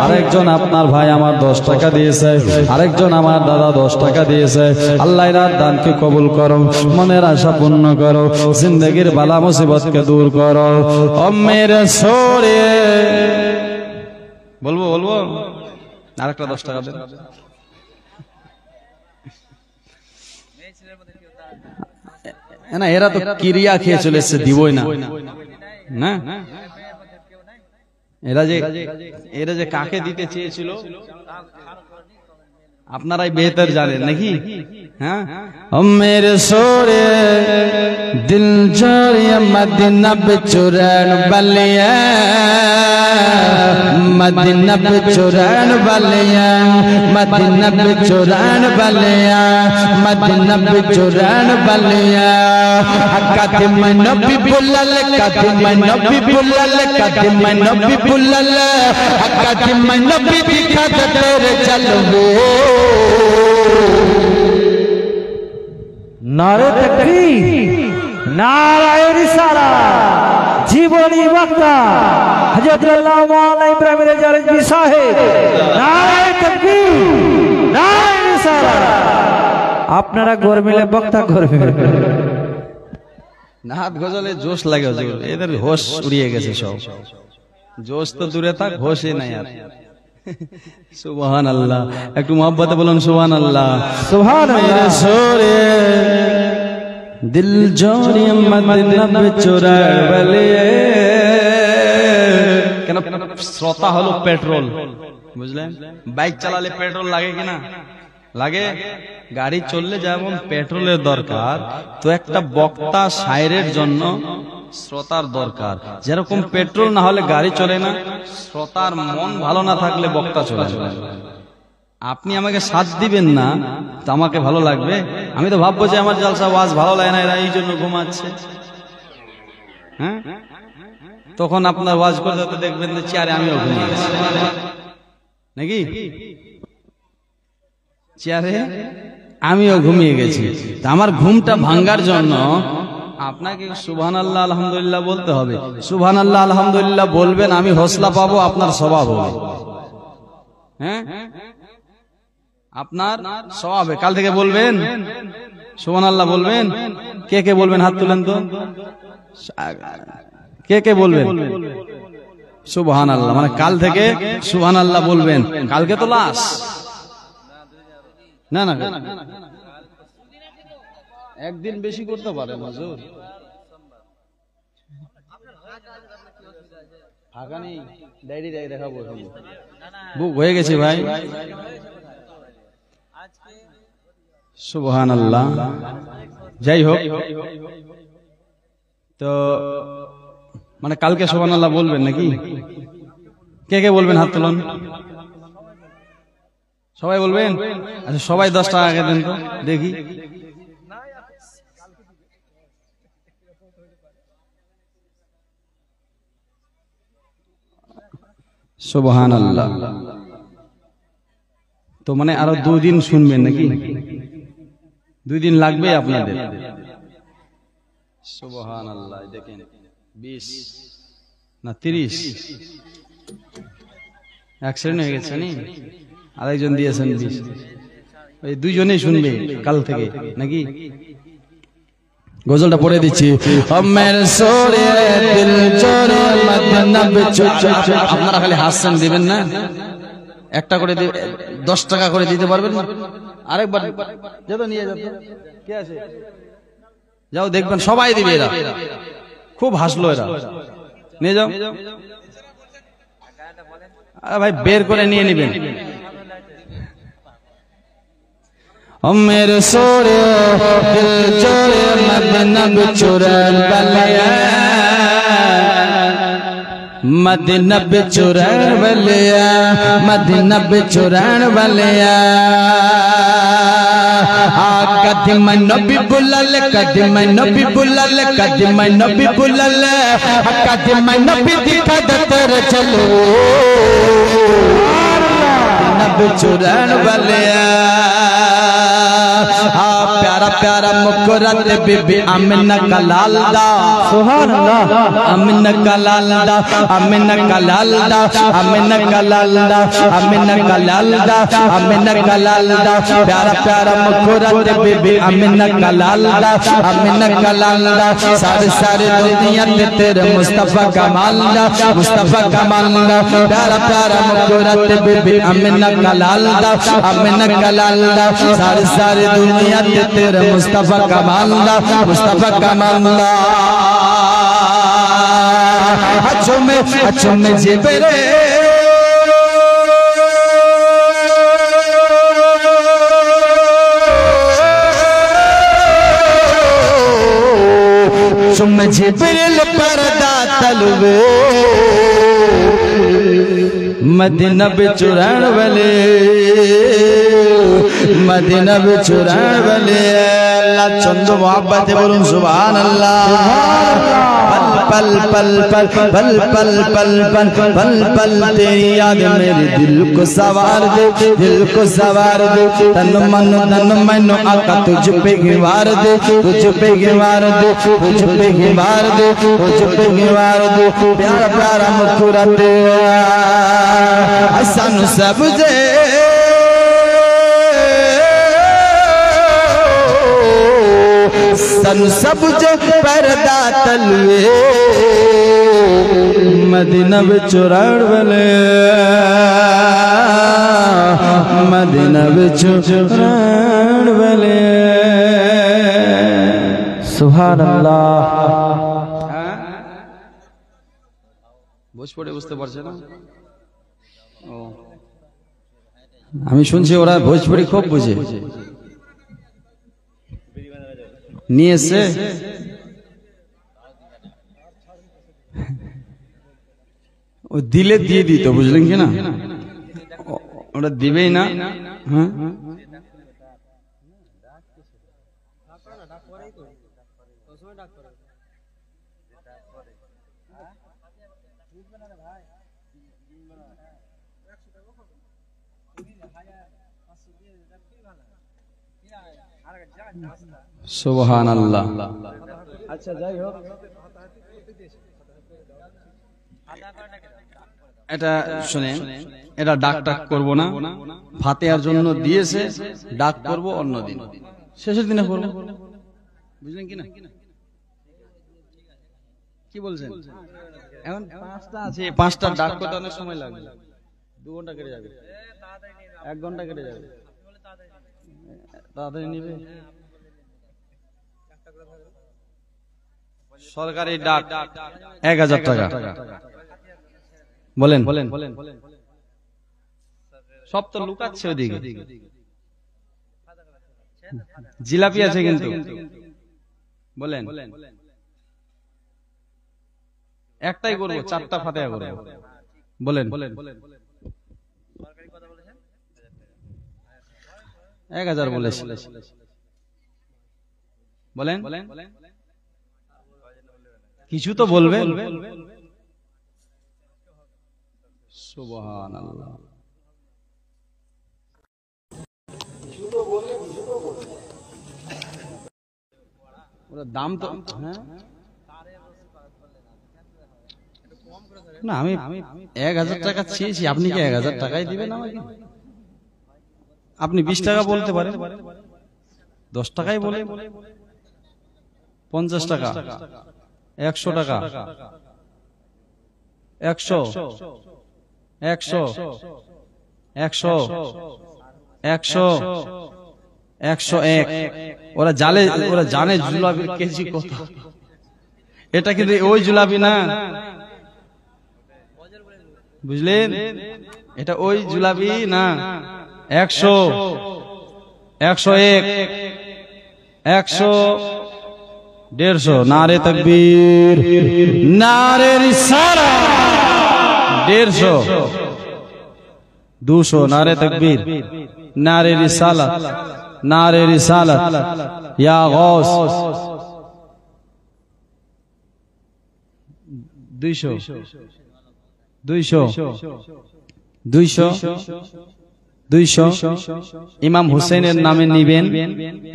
আরেকজন আপনার ভাই আমার 10 টাকা দিয়েছে, আরেকজন আমার দাদা 10 টাকা দিয়েছে। আল্লাহ এর দানকে কবুল করো, মনের আশা পূর্ণ করো, জিন্দেগির বালা মুসিবতকে দূর করো। ও মেরে সোরে, বলবো বলবো আরেকটা 10 টাকা দেন। না, এরা তো ক্রিয়া খেয়ে চলে এসছে, দিবই না। না, এরা যে কাকে দিতে চেয়েছিল আপনারাই বেহতর জানেন নাকি? হ্যাঁ, মেরে সোরে দিল জড়িয়ে মদিনা বিচুরান বলিয়া, মদিনা বিচুরান বলিয়া, মদিনা বিচুরান বলিয়া, মদিনা বিচুরান বলিয়া। কাদিম নবী বুলাল, কাদিম নবী বুলাল, কাদিম নবী বুলাল, কাদিম নবী দিখা দে তেরে চলবো। নারে তাকবীর, নারায়ে রিসালাত। জীবনী বক্তা হযরত আল্লামা মাওলানা ইব্রাহিম রেজা রিজভী সাহেব। নারায়ে তাকবীর, নারায়ে রিসালাত। আপনারা ঘর মিলে বক্তা করবেন। নাত গজলে জোশ লাগে হুজুর, এদের হোশ উড়িয়ে গেছে সব। জোশ তো দূরে থাক, হোশই নাই আর। সুবহানাল্লাহ, একটু মহব্বতে বলুন সুবহানাল্লাহ। সুবহানাল্লাহ। সোরে দিল জড়িয়ে মদিনা বিচুরা বলিয়ে। কেন? শ্রোতা হলো পেট্রোল, বুঝলেন? বাইক চালালে পেট্রোল লাগে কিনা? লাগে। গাড়ি চললে যেমন পেট্রোলের দরকার, তো একটা বক্তা শায়রের জন্য শ্রোতার দরকার। যেরকম পেট্রোল না হলে গাড়ি চলে না, শ্রোতার মন ভালো না থাকলে বক্তা চলে না। আপনি আমাকে সাথ দিবেন না তো আমাকে ভালো লাগবে? আমি তো ভাববো যে আমার জালসা ওয়াজ ভালো লাগে না, এরা এই জন্য ঘুমাচ্ছে। হ্যাঁ, তখন আপনার ওয়াজ করতে দেখবেন যে চেয়ারে আমিও ঘুমিয়ে গেছি নাকি? চেয়ারে আমিও ঘুমিয়ে গেছি। আমার ঘুমটা ভাঙ্গার জন্য আপনাকে সুবহানাল্লাহ আলহামদুলিল্লাহ বলতে হবে। সুবহানাল্লাহ আলহামদুলিল্লাহ বলবেন, আমি হৌসলা পাবো, আপনার স্বভাব হবে। হ্যাঁ, আপনার স্বভাব হবে। কাল থেকে বলবেন সুবহানাল্লাহ বলবেন। কে কে বলবেন হাত তুলেন তো। কে কে বলবেন সুবহানাল্লাহ? মানে কাল থেকে সুবহানাল্লাহ বলবেন। কালকে তো লাশ। না না, একদিন বেশি করতে পারে হুজুর। ফাঁকা নেই, ডায়েরি দেখাবো। বুক হয়ে গেছে ভাই। সুবহানাল্লাহ। যাই হোক, তো মানে কালকে সুবহানাল্লাহ বলবেন নাকি? কে কে বলবেন হাত তুলুন। সবাই বলবেন? আচ্ছা, সবাই 10 টাকা আগে দেন তো দেখি। সুবহানাল্লাহ। তো মানে আরো 2 দিন শুনবেন নাকি? 2 দিন লাগবে আপনাদের। সুবহানাল্লাহ। দেখেন 20 না 30 অ্যাক্সিডেন্ট হয়ে গেছে নি, আরেকজন দিয়েছেন 20। ওই দুইজনেই শুনবে কাল থেকে নাকি? গজলটা পড়ে দিচ্ছি। আপনারা খালি হাসছেন, দিবেন না? একটা করে 10 টাকা করে দিতে পারবেন না? আরেকবার যেত নিয়ে যেত, কে আছে? যাও দেখবেন সবাই দিবে, এরা খুব হাসলো, এরা নিয়ে যাও। ভাই বের করে নিয়ে নিবেন। मेरे सोरे दिल चोरे मदीना बिचुरन बलिया, मदीना बिचुरन बलिया, मदीना बिचुरन बलिया। कदम नबी बुलल, कदम नबी बुलल, कदम नबी बुलल, कदम नबी दिखा दतर चलो नबी चुरन बलिया। प्यारा प्यारा मुकुरत बीबी आमिना का लाल दा, सुभान अल्लाह। आमिना का लाल दा, आमिना का लाल दा, आमिना का लाल दा, आमिना का लाल दा, आमिना का लाल दा। प्यारा प्यारा मुकुरत बीबी आमिना का लाल दा, आमिना का लाल दा। सारे सारे दुनिया ते तेरे मुस्तफा कमाल दा, मुस्तफा कमाल दा। प्यारा प्यारा मुकुरत बीबी आमिना का लाल दा, आमिना का लाल दा। सारे सारे दुनिया ते तेरे मुस्तफा कमाल दा, मुस्तफा कमाल दा। अच्छों में जिबरे चुम जिब्रिल पर्दा तलवे, मदीना बिचुरान वाले, मदीना बिचुरान वाले। अल्लाह चंदो मोहब्बत बोलूं सुभान अल्लाह। पल पल पल पल पल पल पल पल पल तेरी याद मेरे दिल को सवार दे, दिल को सवार दे। तन मन आका तुझ पे गिवार दे, तुझ पे गिवार दे, तुझ पे गिवार दे, तुझ पे गिवार दे। प्यारा प्यारा मुस्कुराते हसन सब जे सन सब जे पर्दा तलवे, मदीना बिचुरान वाले, मदीना बिचुरान वाले। सुभान अल्लाह। ভোজপুরি বুঝতে পারছে না? আমি শুনছি ওরা ভোজপুরি খুব বুঝে, নিয়ে এসে ও দিলে দিয়ে দিত, বুঝলেন কি না? ওরা দিবেই না। হ্যাঁ সুবহানাল্লাহ। আচ্ছা যাই হোক, এটা শুনেন, এটা ডাক ডাক করবো না, ফাতিহার জন্য দিয়েছে, ডাক করব অন্য দিন, শেষের দিনে করব, বুঝলেন কি না? কি বলছেন? এখন 5টা আছে, 5টা ডাক করতে অনেক সময় লাগবে, 2 ঘন্টা কেটে যাবে, 1 ঘন্টা কেটে যাবে, তাড়াতাড়ি নিবে। সরকারি ডাক 1000 টাকা। বলেন সব তো লুকাচ্ছে ওদিকে, জিলাপি আছে কিন্তু। বলেন একটাই করবো, 4টা ফাতিহা করবো। বলেন 1000 বলেছে। বলেন কিছু তো বলবেন। সুবহানাল্লাহ। ওরা দাম তো হ্যাঁ না, আমি 1000 টাকা চেয়েছি, আপনি কি 1000 টাকাই দিবেন আমাকে? আপনি 20 টাকা বলতে পারেন, 10 টাকাই বলে, 50 টাকা, 100 টাকা, 100, 100, 100, 100, 101। ওরা জানে জুলাবির কেজি কত। এটা কিন্তু ওই জুলাবি না, বুঝলেন? এটা ওই জুলাবি না। 100, 101, 100, 150। নারে তাকবীর, নারে রিসালাত। 150, 200। নারে তাকবীর, নারে রিসালাত, নারে রিসালাত, ইয়া গৌস। 200, 200, 200, 200। ইমাম হুসেনের নামে নিবেন,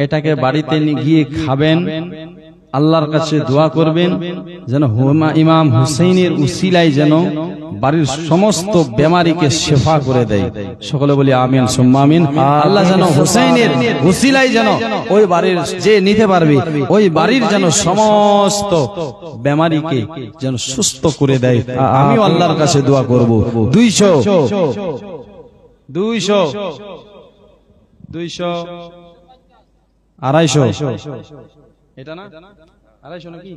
এটাকে বাড়িতে গিয়ে খাবেন, আল্লাহর কাছে দোয়া করবেন যেন ইমাম হুসেনের উসিলায় যেন বাড়ির সমস্ত বেমারিকে শেফা করে দেয়। সকলে বলি আমিন সুম্মা আমিন। আল্লাহ যেন হুসেনের উসিলায় যেন ওই বাড়ির যে নিতে পারবে ওই বাড়ির যেন সমস্ত বেমারিকে যেন সুস্থ করে দেয়। আমিও আল্লাহর কাছে দোয়া করব। 200, 200, 200, 250। এটা না 250 নাকি?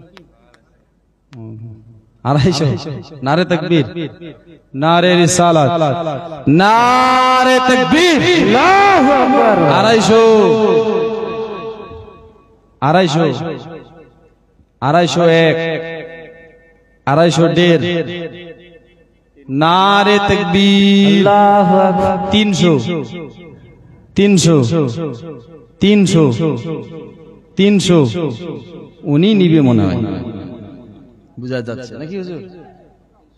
250। নারে তাকবীর, নারে রিসালাত, নারে তাকবীর, আল্লাহু আকবার। 250, 250, 201, 250, নারে তাকবীর, আল্লাহু আকবার। 300, 300, 300, 300। উনি নিবে মনে হয়, বুঝা যাচ্ছে নাকি হুজুর?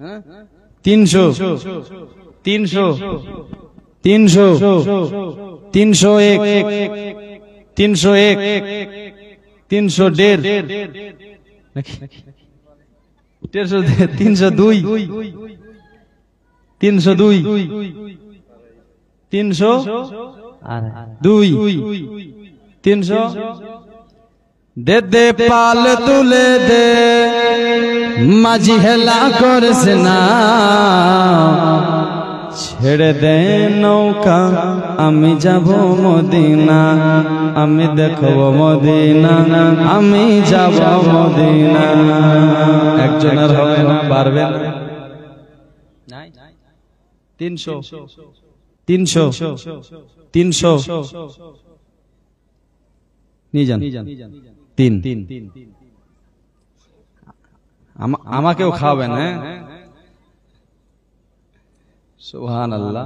হ্যাঁ 300, 300, 300, 301, 301, 301.5 নাকি? 302, 302, 302, 300। দে পাল তুলে দে, মাঝি হেলা করছে না, ছেড়ে দে নৌকা, আমি যাব মদিনা, আমি দেখব মদিনা, আমি যাব মদিনা। একজনের হবে না, পারবে না। 300, 300, 300 নিয়ে যান। 3, আমাকেও খাওয়াবেন। হ্যাঁ সুবহানাল্লাহ।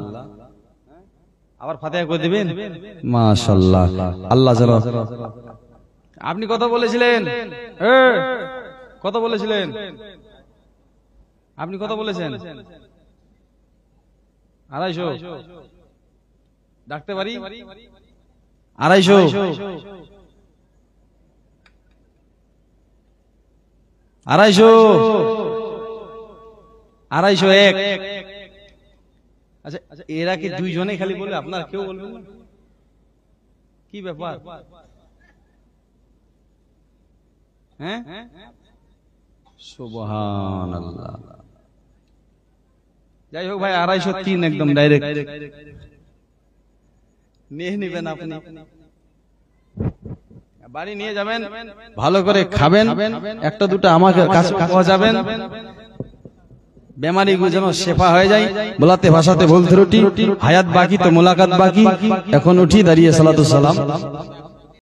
আবার ফাতিহা করে দিবেন। মাশাআল্লাহ। আল্লাহ যেন। আপনি কত বলেছিলেন? কত বলেছিলেন? আপনি কত বলেছেন? 250 ডাকতে পারি? 250, 201। আচ্ছা, এরা কি দুইজনে খালি বলে, আপনার কেউ বলবেন না? কি ব্যাপার? হ্যাঁ সুবহানাল্লাহ। যাই হোক ভাই, 203 একদম ডাইরেক্ট নিয়ে নিবেন। আপনি বাড়ি নিয়ে যাবেন, ভালো করে খাবেন, একটা দুটো আমাকে কাছে পাওয়া যাবেন, বেমারি যেন শেফা হয়ে যায়। বলাতে ভাষাতে ভুল ত্রুটি, হায়াত বাকি তো মুলাকাত বাকি। এখন উঠি, দাঁড়িয়ে সালাতু সালাম।